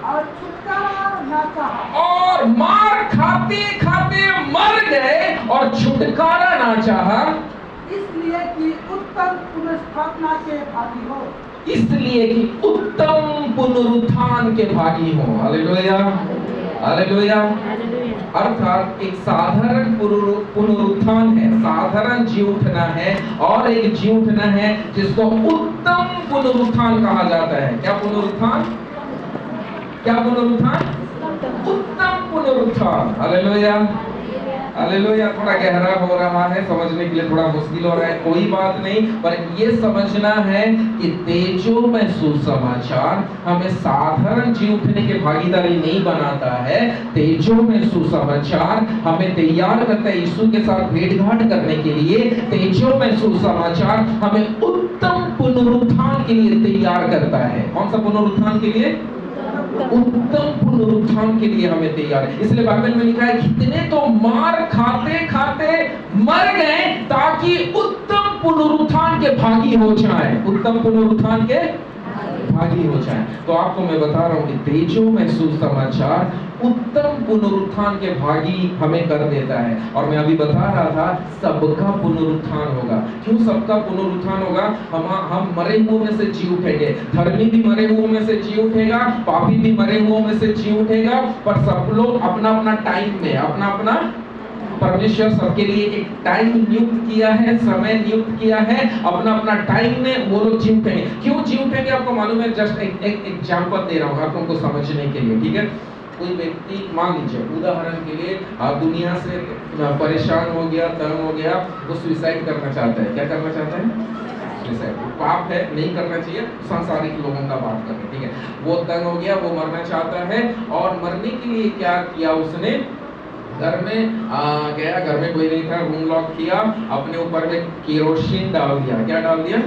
[SPEAKER 4] और छुटकारा ना चाहा।
[SPEAKER 3] और मार खाते खाते मर गए और छुटकारा ना चाहा,
[SPEAKER 4] इसलिए कि उत्तम पुनर्स्थापना के भागी हो।
[SPEAKER 3] इसलिए कि उत्तम पुनरुत्थान के भागी हो। Hallelujah, hallelujah. अर्थात एक साधारण पुनरुत्थान है, साधारण जी उठना है, और एक जी उठना है जिसको उत्तम पुनरुत्थान कहा जाता है। क्या पुनरुत्थान? क्या पुनरुत्थान? उत्तम पुनरुत्थान। Hallelujah, hallelujah. थोड़ा गहरा हो रहा है, समझने के लिए थोड़ा मुश्किल हो रहा है, कोई बात नहीं, पर ये समझना है कि तेजो में सुसमाचार हमें साधारण जी उठने के भागीदारी नहीं बनाता है। तेजो में सुसमाचार हमें तैयार करता है यीशु के साथ भेंटघाट करने के लिए। तेजो में सुसमाचार हमें उत्तम पुनरुत्थान के लिए तैयार करता है। कौन सा पुनरुत्थान के लिए? उत्तम पुनरुत्थान के लिए हमें तैयार है। इसलिए बाइबल में लिखा है कितने तो मार खाते खाते मर गए ताकि उत्तम पुनरुत्थान के भागी हो जाए, उत्तम पुनरुत्थान के भागी हो जाए। तो आपको मैं बता रहा हूं कि तेजो में सुसमाचार उत्तम पुनरुत्थान के भागी हमें कर देता है। और मैं अभी बता रहा था सबका पुनरुत्थान होगा। क्यों सबका पुनरुत्थान होगा? हम मरे हुओं में से जी उठेंगे। धर्मी भी मरे हुओं में से जी उठेगा, पापी भी मरे हुओं में से जी उठेगा, पर सब लोग अपना अपना टाइम में, अपना अपना, परमेश्वर सबके लिए एक टाइम नियुक्त किया है, समय नियुक्त किया है, अपना अपना टाइम में वो लोग जी उठेंगे। क्यों जी उठेंगे आपको मालूम है? जस्ट एक एग्जांपल दे रहा हूँ आप लोगों को समझने के लिए, ठीक है। कोई व्यक्ति मान लीजिए उदाहरण के लिए दुनिया से परेशान हो गया, तंग हो गया, वो सुसाइड करना चाहता है। क्या करना चाहता है? सुसाइड। पाप है, नहीं करना चाहिए, सांसारिक लोगों का बात करें, ठीक है। वो तंग हो गया, वो मरना चाहता है, और मरने के लिए क्या किया उसने? घर में गया, घर में कोई नहीं था, रूम लॉक किया, अपने ऊपर में केरोसिन डाल दिया। क्या डाल दिया?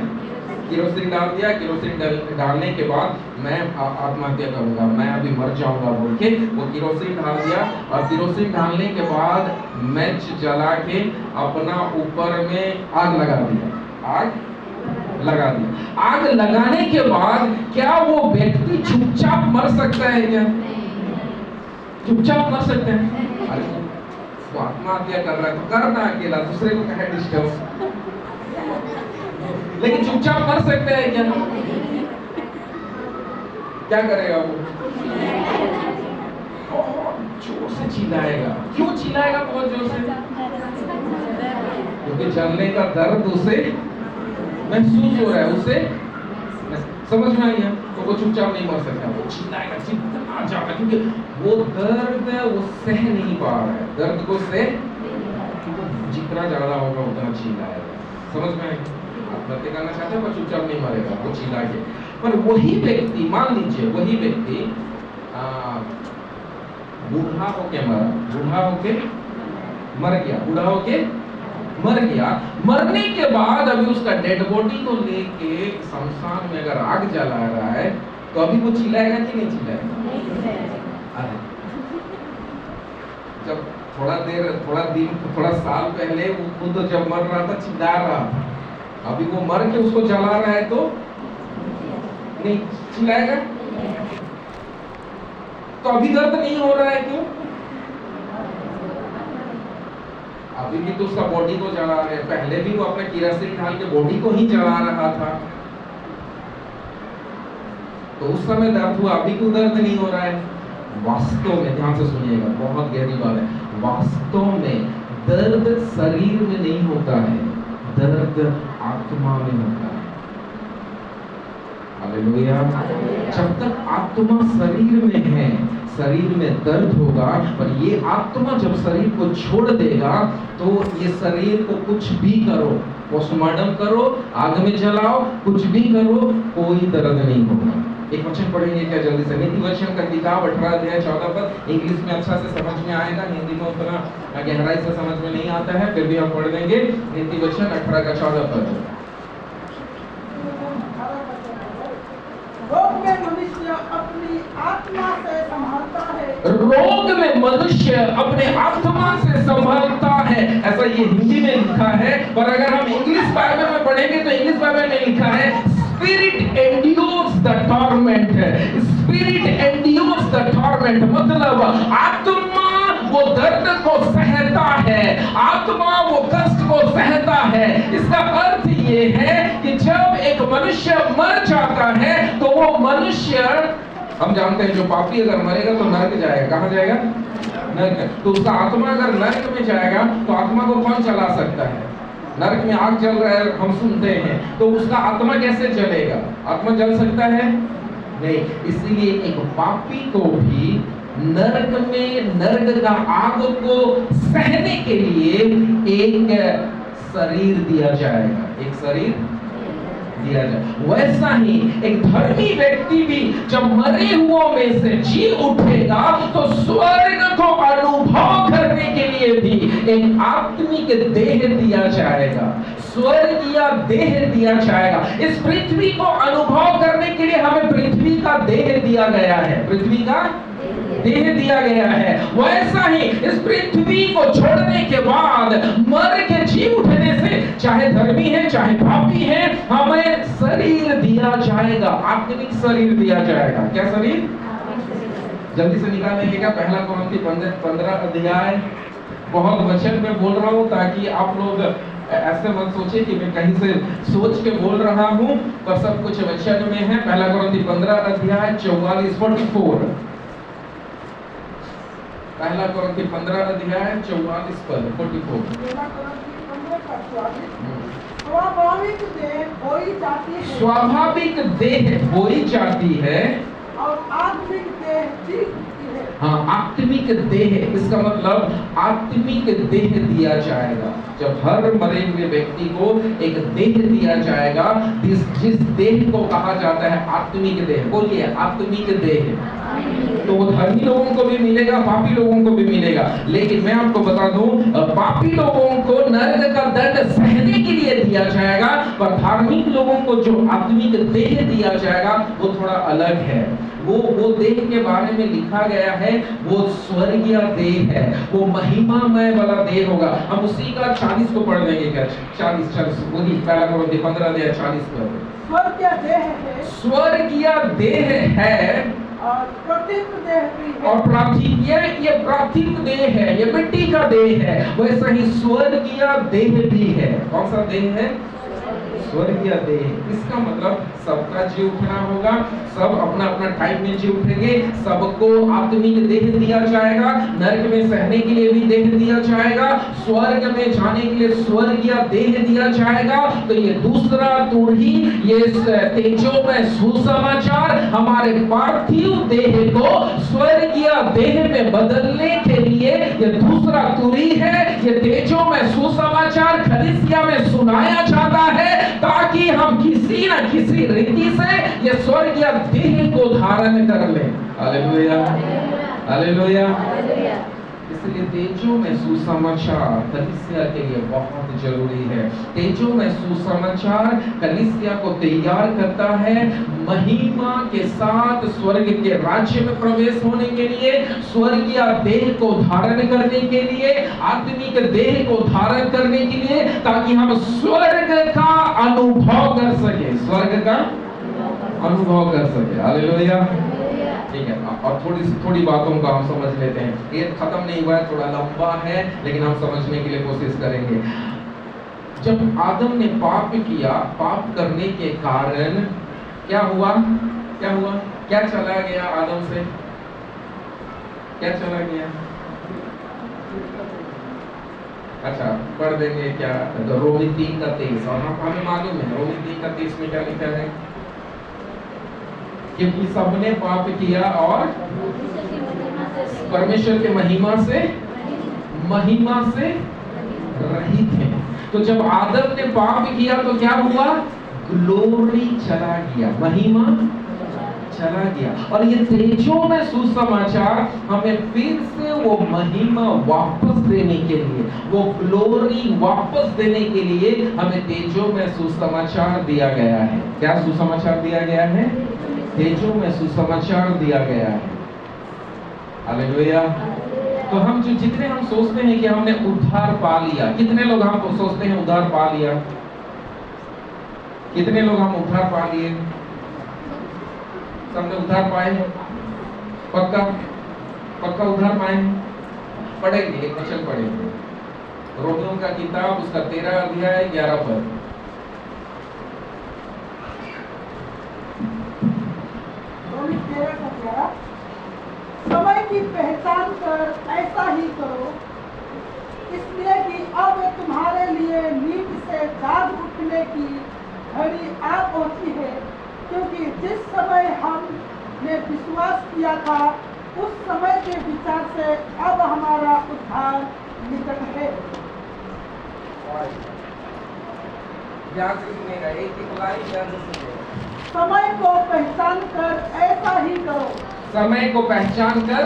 [SPEAKER 3] केरोसिन डाल दिया। केरोसिन डालने के बाद मैं आत्महत्या करूंगा, मैं अभी मर जाऊंगा बोल के वो केरोसिन डाल दिया। और केरोसिन डालने के बाद मैच जला के अपना ऊपर में आग लगा दिया। आग लगा दिया। आग लगाने के बाद क्या वो व्यक्ति चुपचाप मर सकता है? क्या चुपचाप मर सकते हैं? अरे आत्महत्या कर रहा है तो करना अकेला, दूसरे को कहे डिस्टर्ब। लेकिन चुपचाप मर सकते हैं क्या? क्या करेगा वो? बहुत जोर से चिल्लाएगा। क्यों चिल्लाएगा बहुत जोर से? क्योंकि जलने का दर्द उसे महसूस हो रहा है, उसे समझ में आई है। तो वो चुपचाप नहीं मर सकता, वो चिल्लाएगा, चिल्ला जाएगा, क्योंकि वो दर्द वो सह नहीं पा रहा है। दर्द को जितना ज्यादा होगा उतना चिल्लाएगा। समझ में आई? आत्महत्या करना चाहते हैं पर चुपचाप नहीं मरेगा, वो चिल्ला के। पर वही व्यक्ति, मान लीजिए वही व्यक्ति बूढ़ा होके मरा, बूढ़ा होके मर गया, बूढ़ा होके मर गया। मरने के बाद अभी उसका डेड बॉडी को लेके शमशान में अगर आग जला रहा है तो अभी वो चिल्लाएगा कि नहीं चिल्लाएगा? अरे जब थोड़ा दिन थोड़ा साल पहले वो खुद जब मर रहा था चिल्ला रहा था, अभी वो मर के उसको जला रहा है तो नहीं चिल्लाएगा? तो अभी दर्द नहीं हो रहा है, क्यों? अभी भी तो उसका बॉडी को जला रहे हैं। पहले भी वो अपने किरासिन डाल के बॉडी को ही जला रहा था, तो उस समय दर्द हुआ, अभी क्यों दर्द नहीं हो रहा है? वास्तव में ध्यान से सुनिएगा, बहुत गहरी बात है। वास्तव में दर्द शरीर में नहीं होता है, दर्द आत्मा में होता है। हालेलुया। जब तक आत्मा शरीर में है, शरीर में दर्द होगा, पर ये आत्मा जब शरीर को छोड़ देगा तो ये शरीर को कुछ भी करो, पोस्टमार्टम करो, आग में जलाओ, कुछ भी करो, कोई दर्द नहीं होगा। एक वचन पढ़ेंगे क्या जल्दी से? नीति वचन का किताब 18 अध्याय 14 पद। इंग्लिश में अच्छा से समझ में आएगा, हिंदी में उतना गहराई से समझ में नहीं आता है, फिर भी हम पढ़ देंगे। नीति वचन 18 का 14 पद।
[SPEAKER 4] रोग में मनुष्य अपनी आत्मा से संभलता है।
[SPEAKER 3] रोग में मनुष्य अपने आत्मा से संभलता है, ऐसा ये हिंदी में लिखा है। पर अगर हम इंग्लिश बाइबल में पढ़ेंगे तो इंग्लिश बाइबल में लिखा है spirit endures the torment. Spirit endures the torment मतलब आत्मा वो दर्द को सहता है, आत्मा वो कष्ट को सहता है। इसका अर्थ ये है कि जब एक मनुष्य मर जाता है तो वो मनुष्य, हम जानते हैं जो पापी अगर मरेगा तो नरक जाएगा। कहाँ जाएगा? नरक। तो उसका आत्मा अगर नरक में जाएगा तो आत्मा को कौन चला सकता है? नरक में आग जल रहा है, हम सुनते हैं, तो उसका आत्मा कैसे जलेगा? आत्मा जल सकता है? नहीं। इसलिए एक पापी को भी नरक में नरक का आग को सहने के लिए एक शरीर दिया जाएगा, एक शरीर दिया जाए। वैसा ही एक धर्मी व्यक्ति भी जब मरे हुओं में से जी उठेगा तो स्वर्ग को अनुभव करने के लिए भी एक आत्मिक देह दिया जाएगा, स्वर्गीय देह दिया जाएगा। इस पृथ्वी को अनुभव करने के लिए हमें पृथ्वी का देह दिया गया है, पृथ्वी का देह दिया गया है। वैसा ही इस पृथ्वी को छोड़ने के बाद मर के जी उठने से, चाहे धर्मी है चाहे पापी है, हमें शरीर दिया जाएगा, आत्मिक शरीर दिया जाएगा। क्या शरीर? जल्दी से निकालेंगे क्या? पहला कोरिन्थी 15 अध्याय। बहुत वचन में बोल रहा हूँ ताकि आप लोग ऐसे मत सोचे कि मैं कहीं से सोच के बोल रहा हूँ, पर सब कुछ वचन में है। पहला कोरिन्थी 15 अध्याय 44 पहला कोरिन्थी 15 अध्याय 44 पद 44।
[SPEAKER 4] स्वाभाविक देह बोई जाती है,
[SPEAKER 3] स्वाभाविक देह बोई जाती है
[SPEAKER 4] और आत्मिक देह जी उठती है।
[SPEAKER 3] हाँ, आत्मिक देह, इसका मतलब आत्मिक देह दिया जाएगा। जब हर मरे हुए व्यक्ति को एक देह दिया जाएगा, जिस देह को कहा जाता है आत्मिक देह। बोलिए आत्मिक देह। तो वो धर्मी लोगों को भी मिलेगा, पापी लोगों को भी मिलेगा। लेकिन मैं आपको बता दूं, पापी लोगों को नरक का दंड सहने के लिए दिया जाएगा, पर धार्मिक लोगों को जो आत्मिक देह दिया जाएगा वो थोड़ा अलग है। वो देह के बारे में लिखा गया है, वो स्वर्गीय देह है, वो महिमामय वाला देह होगा। हम उसी का 40 को पढ़ लेंगे क्या? 40 वही पहला कोरिन्थी 15 अध्याय 40 पर।
[SPEAKER 4] स्वर्गीय देह है,
[SPEAKER 3] स्वर्गीय देह है
[SPEAKER 4] और पार्थिव देह भी है।
[SPEAKER 3] और ये पार्थिव देह है, ये मिट्टी का देह है। वैसा ही स्वर्गीय देह भी है। कौन सा देह है? स्वर्गीय देह। इसका मतलब सबका जी उठना होगा, सब अपना अपना टाइम में जी उठेंगे, सबको आत्मिक देह दिया जाएगा, नरक में सहने के लिए भी देह दिया जाएगा, स्वर्ग में जाने के लिए स्वर्गीय देह दिया जाएगा। तो ये दूसरा तुरही, ये तेजोमय सुसमाचार हमारे पार्थिव देह को स्वर्गीय देह में बदलने के लिए ये दूसरा तुरही है। ये तेजोमय सुसमाचार कलीसिया में सुनाया जाता है ताकि हम किसी न किसी रीति से ये स्वर्गीय देह को धारण कर लें। Hallelujah, hallelujah. इसलिए तेजो में सुसमाचार कलीसिया के लिए बहुत जरूरी है। तेजो में सुसमाचार कलीसिया को तैयार करता है महिमा के साथ स्वर्ग के राज्य में प्रवेश होने के लिए, स्वर्गीय देह को धारण करने के लिए, आत्मिक देह को धारण करने के लिए, ताकि हम स्वर्ग का अनुभव कर सके, स्वर्ग का अनुभव कर सके। हालेलुया। ठीक है, और थोड़ी बातों का हम समझ लेते हैं। ये खत्म नहीं हुआ है, थोड़ा लंबा है, लेकिन हम समझने के लिए कोशिश करेंगे। जब आदम ने पाप किया, पाप करने के कारण क्या हुआ? क्या हुआ? क्या चला गया आदम से? क्या चला गया? अच्छा, पढ़ देंगे क्या? तो रोमी 3:23, और हमें मालूम है रोमी 3:23 में क्या लिखा है? क्योंकि सबने पाप किया और परमेश्वर के महिमा से रहित हैं। तो जब आदम ने पाप किया तो क्या हुआ? ग्लोरी चला गया, महिमा चला गया। और ये तेजो में सुसमाचार हमें फिर से वो महिमा वापस देने के लिए, वो ग्लोरी वापस देने के लिए हमें तेजो में सुसमाचार दिया गया है। क्या सुसमाचार दिया गया है? तेजो में सुसमाचार दिया गया है। हालेलुया। तो हम जितने हम सोचते हैं कि हमने उद्धार पा लिया, कितने लोग हम सोचते हैं उद्धार पा लिया? कितने लोग हम उद्धार पा लिए? सबने उद्धार पाए? पक्का पक्का उद्धार पाए? पढ़ेंगे, एक वचन पढ़ेंगे, रोमियों का किताब, उसका 13 अध्याय 11 पद।
[SPEAKER 4] समय की पहचान कर ऐसा ही करो, इसलिए कि अब तुम्हारे लिए नींद से जाग उठने की घड़ी आ पहुंची है, क्योंकि जिस समय हमने विश्वास किया था उस समय के विचार से अब हमारा उद्धार निकट है।
[SPEAKER 3] ध्यान से सुनेगा, एक लाइन ध्यान से सुनेगा।
[SPEAKER 4] समय को पहचान कर ऐसा ही करो।
[SPEAKER 3] समय को पहचान कर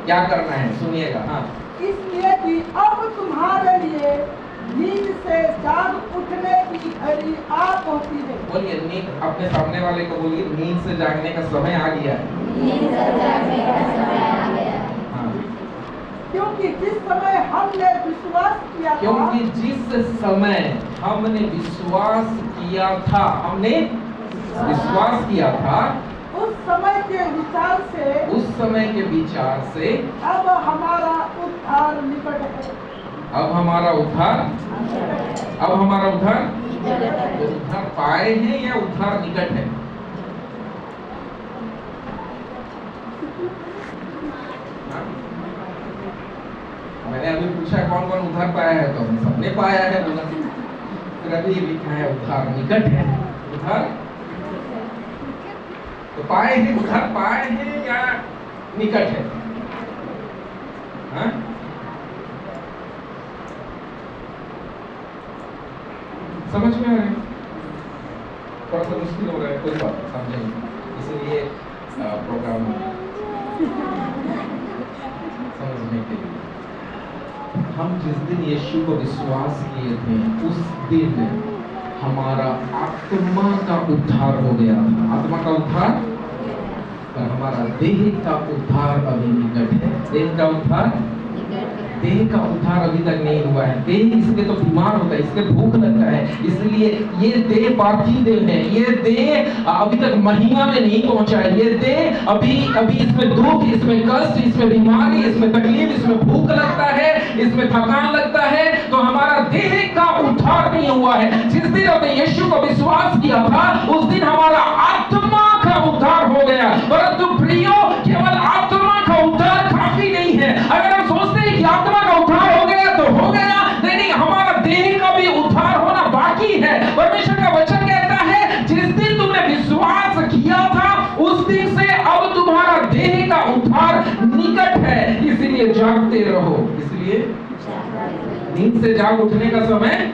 [SPEAKER 3] क्या करना है? सुनिएगा। हाँ,
[SPEAKER 4] इसलिए कि अब तुम्हारे लिए नींद से जाग उठने की घड़ी आ पहुंची है।
[SPEAKER 3] बोलिए, नींद, अपने सामने वाले को बोलिए, नींद से जागने का समय आ गया है। हाँ,
[SPEAKER 4] क्योंकि जिस समय हमने विश्वास किया था,
[SPEAKER 3] क्योंकि जिस समय हमने विश्वास किया था, हमने विश्वास किया था,
[SPEAKER 4] उस समय के विचार से अब हमारा उद्धार निकट है।
[SPEAKER 3] अब हमारा उद्धार तो उद्धार पाए हैं या उद्धार निकट है? मैंने अभी पूछा कौन कौन उद्धार पाया है, तो सबने पाया है बोला। फिर अभी लिखा है उद्धार निकट है। उद्धार तो पाए हैं, उद्धार पाए हैं या निकट है? हाँ? समझ में आ रहा है? थोड़ा सा मुश्किल हो रहा है, कोई बात नहीं, समझेंगे, इसलिए प्रोग्राम समझने के लिए। हम जिस दिन यीशु को विश्वास किए थे उस दिन हमारा आत्मा का उद्धार हो गया था। आत्मा का उद्धार, और हमारा देह का उद्धार अभी निकट है। देह का उद्धार देह का उद्धार अभी तक नहीं हुआ है। देह इसलिए तो बीमार होता है, इसलिए भूख लगता है, इसलिए ये देह पार्थिव देह है। ये देह अभी तक महिमा में नहीं पहुंचा है। ये देह अभी इसमें दुख, इसमें कष्ट, इसमें बीमारी, इसमें तकलीफ, इसमें भूख लगता है, इसमें थकान लगता है। तो हमारा देह का उद्धार नहीं हुआ है। जिस दिन हमने यीशु को विश्वास किया था, उस दिन हमारा आत्मा का उद्धार हो गया। परंतु प्रियो, केवल आत्मा का उद्धार काफी नहीं है। अगर हम सोचते हैं कि आत्मा का उद्धार हो गया तो हो गया, नहीं, हमारा देह का भी उद्धार होना बाकी है। परमेश्वर का वचन कहता है, जिस दिन तुमने विश्वास किया था, उस दिन से अब तुम्हारा देह का उद्धार निकट है। इसलिए जागते रहो। इसलिए नींद से जाग उठने का समय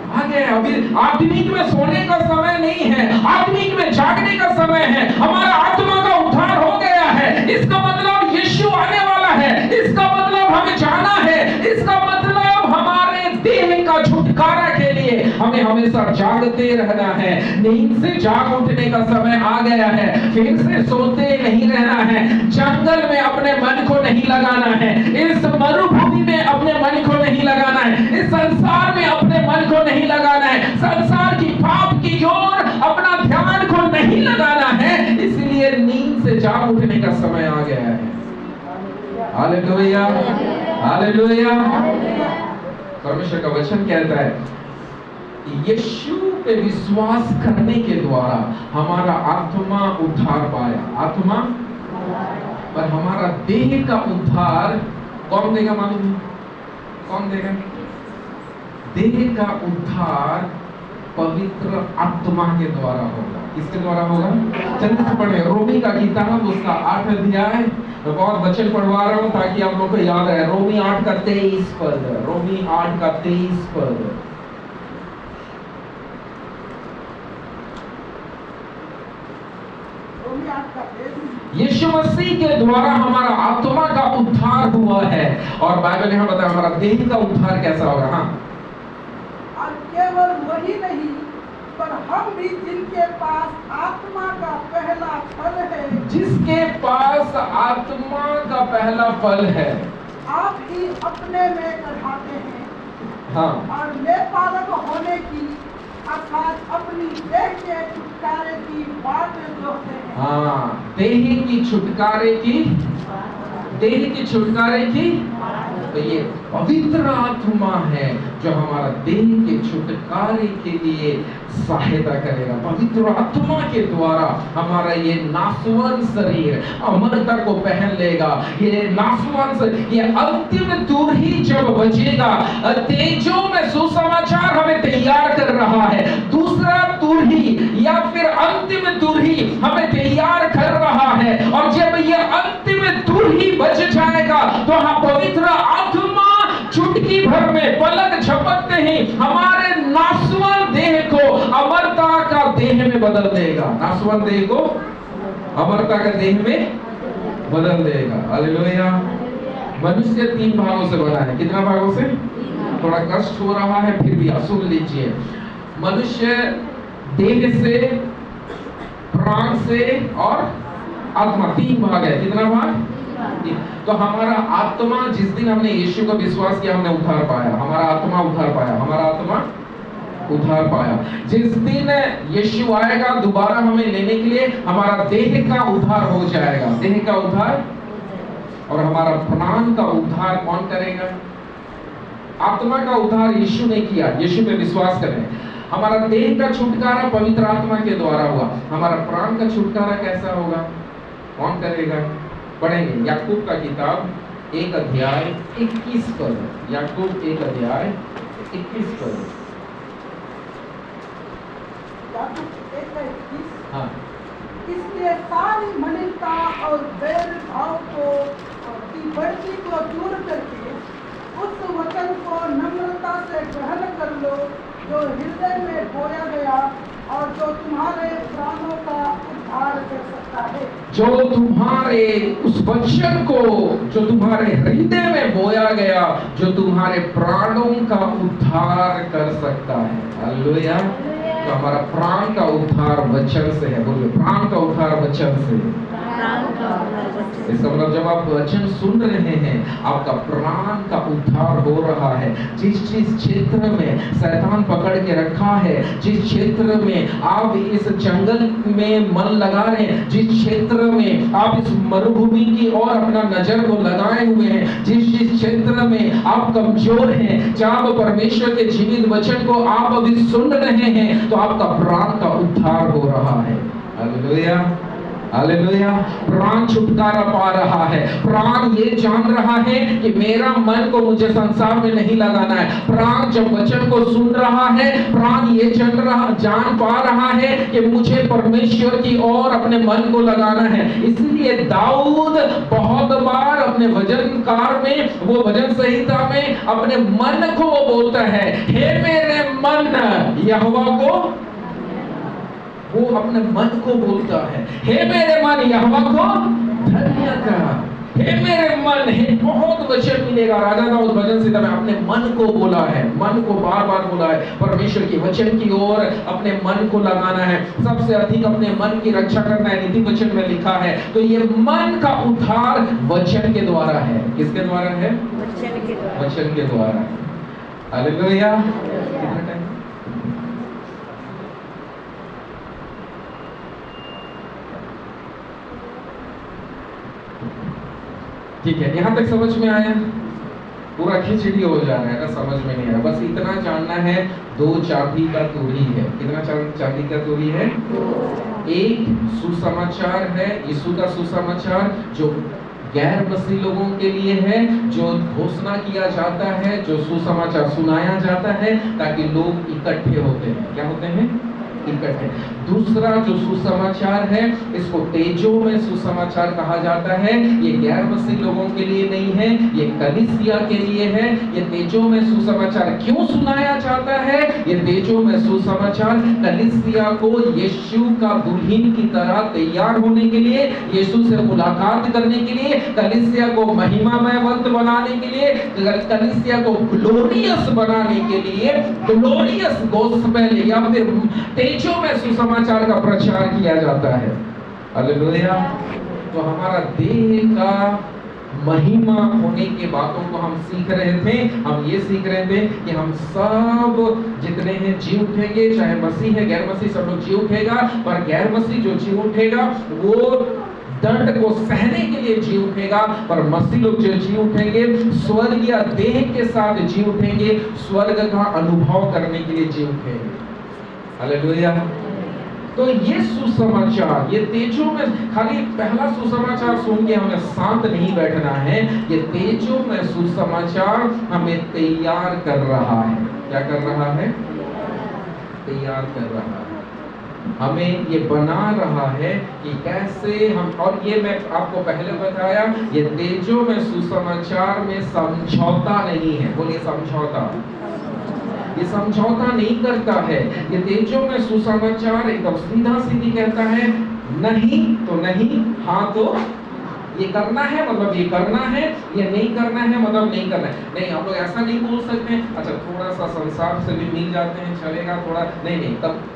[SPEAKER 3] आ गया। अभी आत्मिक में सोने का समय नहीं है, आत्मिक में जागने का समय है। हमारा आत्मा का उद्धार हो गया है। इसका मतलब यीशु आने वाला है। इसका मतलब हमें जाना है। इसका मतलब हमारे देह का छुटकारा के लिए हमें हमेशा जागते रहना है। नींद से जाग उठने का समय आ गया है। फिर से सोते नहीं रहना है। जंगल में अपने मन को नहीं लगाना है। इस मरुभूमि में अपने मन को नहीं लगाना है। इस संसार में अपने मन को नहीं लगाना है। संसार की पाप की ओर अपना ध्यान को नहीं लगाना है। इसलिए नींद से जाग उठने का समय आ गया है। Hallelujah, hallelujah. परमेश्वर का वचन कहता है, यीशु पे विश्वास करने के द्वारा हमारा आत्मा उद्धार पाया। आत्मा पर हमारा देह का उद्धार कौन देगा मालूम है? कौन देगा? देह का उद्धार पवित्र आत्मा के द्वारा होगा। किसके द्वारा होगा? चलिए पढ़े रोमी का किताब, उसका 8 अध्याय। मैं बहुत वचन पढ़वा रहा हूं ताकि आप लोगों को याद रहे। रोमी 8 का 23 पद। रोमी 8 का 23 पद। यीशु मसीह के द्वारा हमारा आत्मा का उद्धार हुआ है। और बाइबल यहां बताया हमारा देह का उद्धार कैसा होगा। हाँ,
[SPEAKER 4] और केवल वही नहीं, पर हम भी जिनके पास आत्मा का पहला फल है,
[SPEAKER 3] जिसके पास आत्मा का पहला फल है,
[SPEAKER 4] आप ही अपने में कढ़ाते हैं।
[SPEAKER 3] हाँ,
[SPEAKER 4] और लेपालक होने की अर्थात अपनी देह के छुटकारे की बाट जोहते हैं।
[SPEAKER 3] हाँ, देह की छुटकारे की, देह की छुटकारे की। तो ये पवित्र आत्मा है जो हमारा देह के छुटकारे के लिए सहायता करेगा। पवित्र आत्मा के द्वारा हमारा ये नासवान शरीर अमरता को पहन लेगा। ये नासवान शरीर, ये अंतिम तुरही जब बजेगा, तेजों में सुसमाचार हमें तैयार कर रहा है। दूसरा तुरही या फिर अंतिम तुरही हमें तैयार कर रहा है। और जब ये अंतिम तुरही बज जाएगा तो हम पवित्र आत्मा चुटकी भर में, पलक झपकते ही हमारे नासवान देह को अमरता का देह में बदल देगा। नासवान देह को अमरता का देह में बदल देगा। हालेलुया। मनुष्य 3 भागों से बना है। कितना भागों से? थोड़ा कष्ट हो रहा है फिर भी सुन लीजिए। मनुष्य देह से, प्राण से और आत्मा, 3 भाग है। कितना भाग? तो हमारा आत्मा, जिस दिन हमने यीशु को विश्वास किया, हमने उद्धार पाया। हमारा आत्मा उद्धार पाया। हमारा आत्मा उद्धार पाया। जिस दिन यीशु आएगा दोबारा हमें लेने के लिए, हमारा देह का उद्धार हो जाएगा। देह का उद्धार। और हमारा प्राण का उद्धार कौन करेगा? आत्मा का उद्धार यीशु ने किया। यीशु पे विश्वास करें। हमारा देह का छुटकारा पवित्र आत्मा के द्वारा हुआ। हमारा प्राण का छुटकारा कैसा होगा? कौन करेगा? पढ़ेंगे याकूब का किताब 1 अध्याय 21 पद। याकूब 1 अध्याय 21 पद। हाँ,
[SPEAKER 4] इसलिए सारी मलिनता और बैर भाव को की बढ़ती को दूर करके उस वचन को नम्रता से ग्रहण कर लो जो हृदय में बोया गया और जो तुम्हारे प्राणों का उद्धार कर सकता है।
[SPEAKER 3] जो तुम्हारे उस वचन को, जो तुम्हारे हृदय में बोया गया, जो तुम्हारे प्राणों का उद्धार कर सकता है। हालेलुया। तो हमारा प्राण का उद्धार वचन से है। बोलिए, प्राण का उद्धार वचन से। इसका मतलब जब आप वचन सुन रहे हैं, आपका प्राण का उद्धार हो रहा है। जिस क्षेत्र में शैतान पकड़ के रखा है, जिस क्षेत्र में आप इस जंगल में मन लगा रहे हैं, जिस क्षेत्र में आप इस मरुभूमि की ओर अपना नजर को लगाए हुए हैं, जिस क्षेत्र में आप कमजोर हैं, जब परमेश्वर के जीवित वचन को आप अभी सुन रहे हैं, तो आपका प्राण का उद्धार हो रहा है। Hallelujah, hallelujah. प्राण छुटकारा पा रहा है। प्राण ये जान रहा है कि मेरा मन को मुझे संसार में नहीं लगाना है। प्राण जब वचन को सुन रहा है, प्राण ये जान पा रहा है कि मुझे परमेश्वर की ओर अपने मन को लगाना है। इसलिए दाऊद बहुत बार अपने भजनकार में, वो भजन संहिता में अपने मन को वो बोलता है, हे मेरे मन यहोवा को, वो अपने मन को बोलता है, हे मेरे मन यहोवा को धन्य कर। हे मेरे मन, हे बहुत वचन मिलेगा। राजा दाऊद भजन संहिता में अपने मन को बोला है, मन को बार बार बोला है। परमेश्वर के वचन की ओर अपने मन को लगाना है, सबसे अधिक अपने मन की रक्षा करना है। नीति वचन में लिखा है। तो ये मन का उद्धार वचन के द्वारा है। किसके द्वारा है? वचन के द्वारा। हालेलुया। कितना टाइम? ठीक है, यहां तक समझ में आया? पूरा खिचड़ी हो जा रहा है ना, समझ में नहीं आ रहा। बस इतना जानना है, 2 चांदी का तूरी है। कितना चांदी का तूरी है? एक सुसमाचार है, यीशु का सुसमाचार, जो गैर मसीही लोगों के लिए है, जो घोषणा किया जाता है, जो सुसमाचार सुनाया जाता है, ताकि लोग इकट्ठे होते हैं। क्या होते हैं? इकट्ठे। दूसरा जो सुसमाचार है, इसको तेजो में सुसमाचार कहा जाता है। ये गैर मसीही लोगों के लिए नहीं है, ये कलीसिया के लिए है। ये तेजो में सुसमाचार क्यों सुनाया जाता है? ये तेजो में सुसमाचार कलीसिया को यीशु का दुल्हन की तरह तैयार होने के लिए, यीशु से मुलाकात करने के लिए, कलीसिया को महिमामयवंत बनाने के लिए, कलीसिया को ग्लोरियस बनाने के लिए, ग्लोरियस गॉस्पेल या फिर तेजो में सुसमाचार का प्रचार किया जाता है। हालेलुया। तो हमारा देह का महिमा होने के बातों को हम सीख रहे थे। हम ये सीख रहे थे कि हम सब जितने हैं जी उठेंगे, चाहे मसीह है गैर मसीह सब लोग जी उठेगा, पर गैर मसीह जो जी उठेगा वो दंड को सहने के लिए जी उठेगा, पर मसीह लोग जो जी उठेंगे स्वर्गीय देह के साथ जी उठेंगे, स्वर्ग का अनुभव करने के लिए जी उठेंगे। हालेलुया। तो ये सुसमाचार, ये तेजो में, खाली पहला सुसमाचार सुन के हमें शांत नहीं बैठना है। ये तेजो में सुसमाचार हमें तैयार कर रहा है। क्या कर रहा है? तैयार कर रहा है, हमें ये बना रहा है कि कैसे हम, और ये मैं आपको पहले बताया, ये तेजो में सुसमाचार में समझौता नहीं है। बोलिए समझौता। ये समझौता नहीं करता है। ये तेजो में सुसमाचार एकदम सीधा सीधी कहता है, नहीं तो नहीं, हाँ तो ये करना है मतलब ये करना है, ये नहीं करना है मतलब नहीं करना है। नहीं, हम लोग ऐसा नहीं बोल सकते, अच्छा थोड़ा सा संसार से भी मिल जाते हैं, चलेगा थोड़ा, नहीं, तब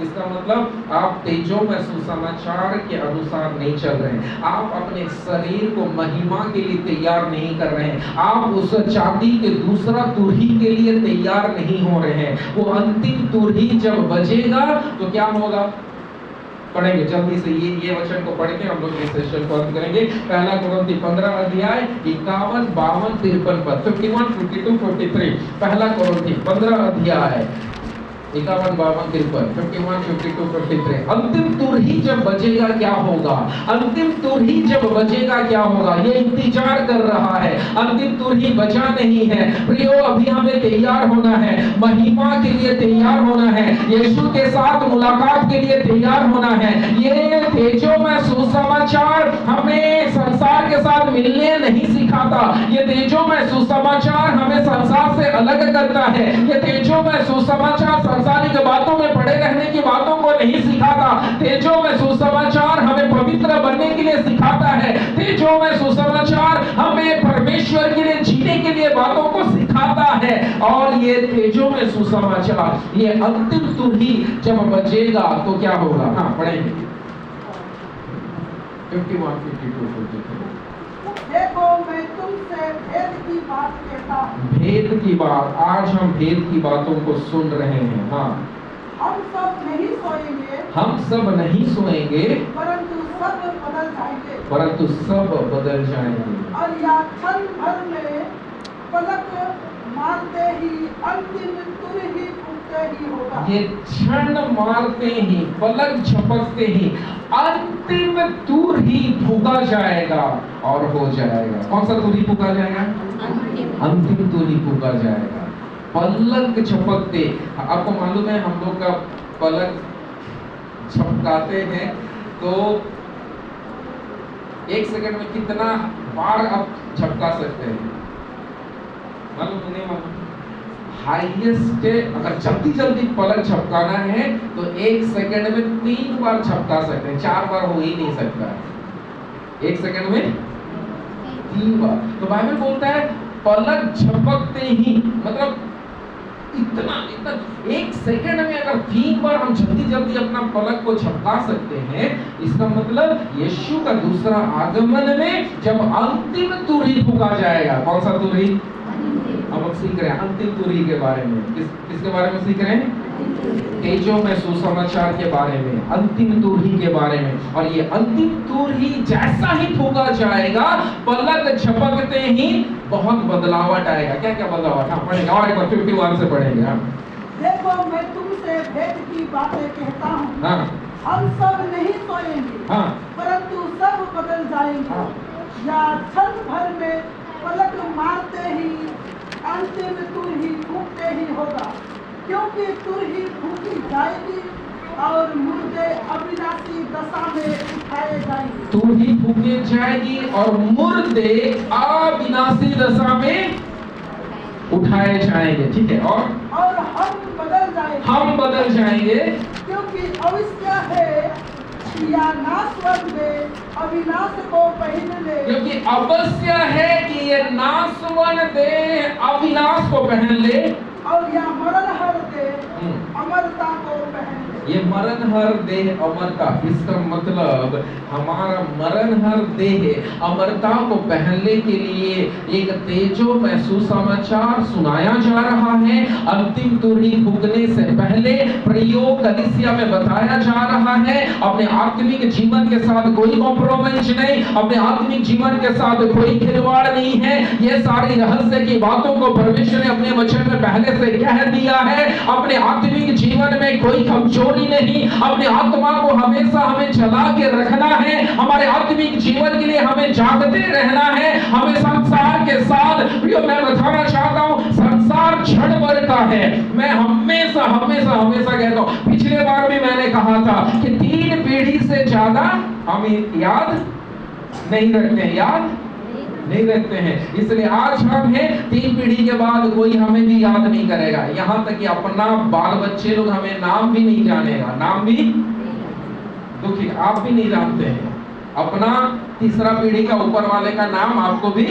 [SPEAKER 3] इसका मतलब आप तेजो में सुसमाचार के अनुसार नहीं चल रहे हैं। आप अपने शरीर को महिमा के लिए तैयार नहीं कर रहे हैं। आप उस चांदी के दूसरा तुरही के लिए तैयार नहीं हो रहे हैं। वो अंतिम तुरही जब बजेगा तो क्या होगा? पढ़ेंगे जल्दी से, ये वचन को पढ़ के हम लोग इस सेशन को अंत करेंगे। पहला कुरिन्थी 15 अध्याय 51, 52, 53 पद, 51, 52, 53। पहला कुरिन्थी 15 अध्याय 51, 52, 53, 51, 52, 53। अंतिम तुरही जब बजेगा क्या होगा? अंतिम तुरही जब बजेगा क्या होगा? ये इंतजार कर रहा है। अंतिम तुरही बजा नहीं है प्रियो, अभी हमें तैयार होना है, महिमा के लिए तैयार होना है, यीशु के साथ मुलाकात के लिए तैयार होना है। ये तेजो में सुसमाचार हमें संसार के साथ मिलने नहीं सिखाता। ये तेजो में सुसमाचार हमें संसार से अलग करता है। ये तेजो में सुसमाचार सांसारिक बातों में पड़े रहने की बातों को नहीं सिखाता। तेजो में सुसमाचार हमें पवित्र बनने के लिए सिखाता है। तेजो में सुसमाचार हमें परमेश्वर के लिए जीने के लिए बातों को सिखाता है। और ये तेजो में सुसमाचार, ये अंतिम तुरही जब बजेगा तो क्या होगा? हाँ पढ़ेंगे
[SPEAKER 1] 51, 52, 53।
[SPEAKER 4] देखो मैं तुमसे भेद की बात कहता हूँ।
[SPEAKER 1] भेद की बात, आज हम भेद की बातों को सुन रहे हैं। हाँ,
[SPEAKER 4] हम सब नहीं सोएंगे,
[SPEAKER 1] हम सब नहीं सोएंगे,
[SPEAKER 4] परंतु सब बदल जाएंगे।
[SPEAKER 1] परंतु सब बदल जाएंगे।
[SPEAKER 4] और या क्षण भर में पलक मारते ही अंतिम तुर ही फूटते ही होगा।
[SPEAKER 1] ये क्षण मारते ही, पलक झपकते ही अंतिम तूर ही फूका जाएगा और हो जाएगा। कौन सा तूर ही फूका जाएगा? अंतिम तूर ही फूका जाएगा। पलक झपकते, आपको मालूम है हम लोग का पलक झपकाते हैं तो 1 सेकंड में कितना बार आप झपका सकते हैं? मालूम नहीं मालूम? हाईएस्ट, अगर जल्दी जल्दी पलक झपकाना है तो 1 सेकंड में 3 बार झपका सकते हैं, 4 बार हो ही नहीं सकता है। 1 सेकंड में 3 बार। तो बाइबल बोलता है पलक झपकते ही, मतलब इतना 1 सेकंड में अगर 3 बार हम जल्दी जल्दी अपना पलक को झपका सकते हैं, इसका मतलब यीशु का दूसरा आगमन में जब अंतिम तुरही फूका जाएगा। कौन सा तुरही? हम सीख रहे हैं अंतिम तुरही के बारे में। किसके बारे में सीख रहे हैं? तेजों में सुसमाचार के बारे में, अंतिम तुरही के बारे में। और ये अंतिम तुरही जैसा ही फूका जाएगा, पलक झपकते ही बहुत बदलावट आएगा। क्या क्या बदलावट? हाँ पढ़ेंगे, और एक बार 51 से पढ़ेंगे। हाँ,
[SPEAKER 4] देखो मैं तुमसे भेद की बातें कहता हूँ।
[SPEAKER 1] हाँ,
[SPEAKER 4] हम सब नहीं सोएंगे,
[SPEAKER 1] हाँ,
[SPEAKER 4] परंतु सब बदल जाएंगे।
[SPEAKER 1] हाँ।
[SPEAKER 4] या क्षण भर में पलक मारते ही अंतिम तुर ही फूकते ही होगा, क्योंकि तुर ही फूकी जाएगी और मुर्दे अविनाशी दशा में उठाए जाएंगे।
[SPEAKER 1] तुरही फूकी जाएगी और मुर्दे अविनाशी दशा में उठाए जाएंगे। ठीक है, और
[SPEAKER 4] हम बदल जाएंगे।
[SPEAKER 1] हम बदल जाएंगे,
[SPEAKER 4] क्योंकि अवश्य है कि या नाशवन दे अविनाश को पहन ले।
[SPEAKER 1] क्योंकि अवश्य है कि ये नाशवन दे अविनाश को पहन ले,
[SPEAKER 4] और या मरण हर दे अमरता को पहन ले।
[SPEAKER 1] ये मरण हर देह अमरता, इसका मतलब हमारा मरण हर देह अमरता को पहनने के लिए एक तेजो में सुसमाचार सुनाया जा रहा है। अंतिम तुरही फूकने से पहले प्रयोग कलीसिया में बताया जा रहा है। अपने आत्मिक जीवन के साथ कोई कॉम्प्रोमाइज नहीं, अपने आत्मिक जीवन के साथ कोई खिलवाड़ नहीं है। ये सारी रहस्य की बातों को परमेश्वर ने अपने वचन में पहले से कह दिया है। अपने आत्मिक जीवन में कोई कमजोरी नहीं, अपने आत्मा को हमेशा हमें जला के रखना है। हमारे आत्मिक जीवन के लिए हमें जागते रहना है। हमें संसार के साथ, मैं बताना चाहता हूं, संसार क्षण भर का है। मैं हमेशा हमेशा हमेशा कहता हूं, पिछले बार भी मैंने कहा था कि 3 पीढ़ी से ज्यादा हम याद नहीं रखते हैं, याद नहीं रखते हैं। इसलिए आज हम हैं, 3 पीढ़ी के बाद कोई हमें भी याद नहीं करेगा। यहाँ तक कि अपना बाल बच्चे लोग हमें नाम भी नहीं जानेगा, नाम भी दुखी, आप भी नहीं जानते हैं अपना तीसरा पीढ़ी का ऊपर वाले का नाम, आपको भी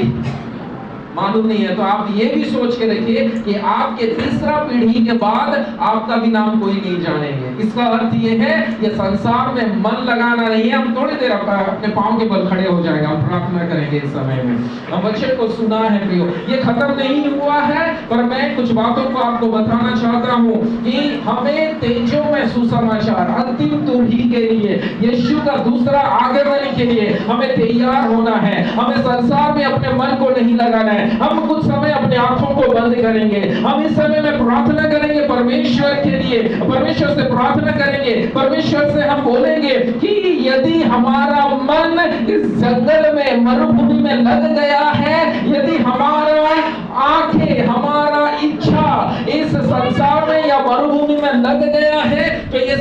[SPEAKER 1] मालूम नहीं है। तो आप ये भी सोच के रखिए कि आपके तीसरा पीढ़ी के बाद आपका भी नाम कोई नहीं जानेंगे। इसका अर्थ ये है, ये संसार में मन लगाना नहीं है। हम थोड़ी देर अपने पांव के बल खड़े हो जाएंगे, हम प्रार्थना करेंगे इस समय में। हम वचन को सुना है प्रियो, ये खत्म नहीं हुआ है, पर मैं कुछ बातों को आपको बताना चाहता हूँ कि हमें तेजों में सुसमाचार अंतिम तुरही के लिए, यीशु का दूसरा आगमन के लिए हमें तैयार होना है। हमें संसार में अपने मन को नहीं लगाना है। हम कुछ समय अपने आंखों को बंद करेंगे। हम इस समय में प्रार्थना करेंगे परमेश्वर के लिए, परमेश्वर से प्रार्थना करेंगे, परमेश्वर से हम बोलेंगे कि यदि हमारा मन इस जंगल में, मरुभूमि में लग गया है, यदि हमारा आंखें, हमारा इच्छा इस संसार में या मरुभूमि में लग गया है, तो ये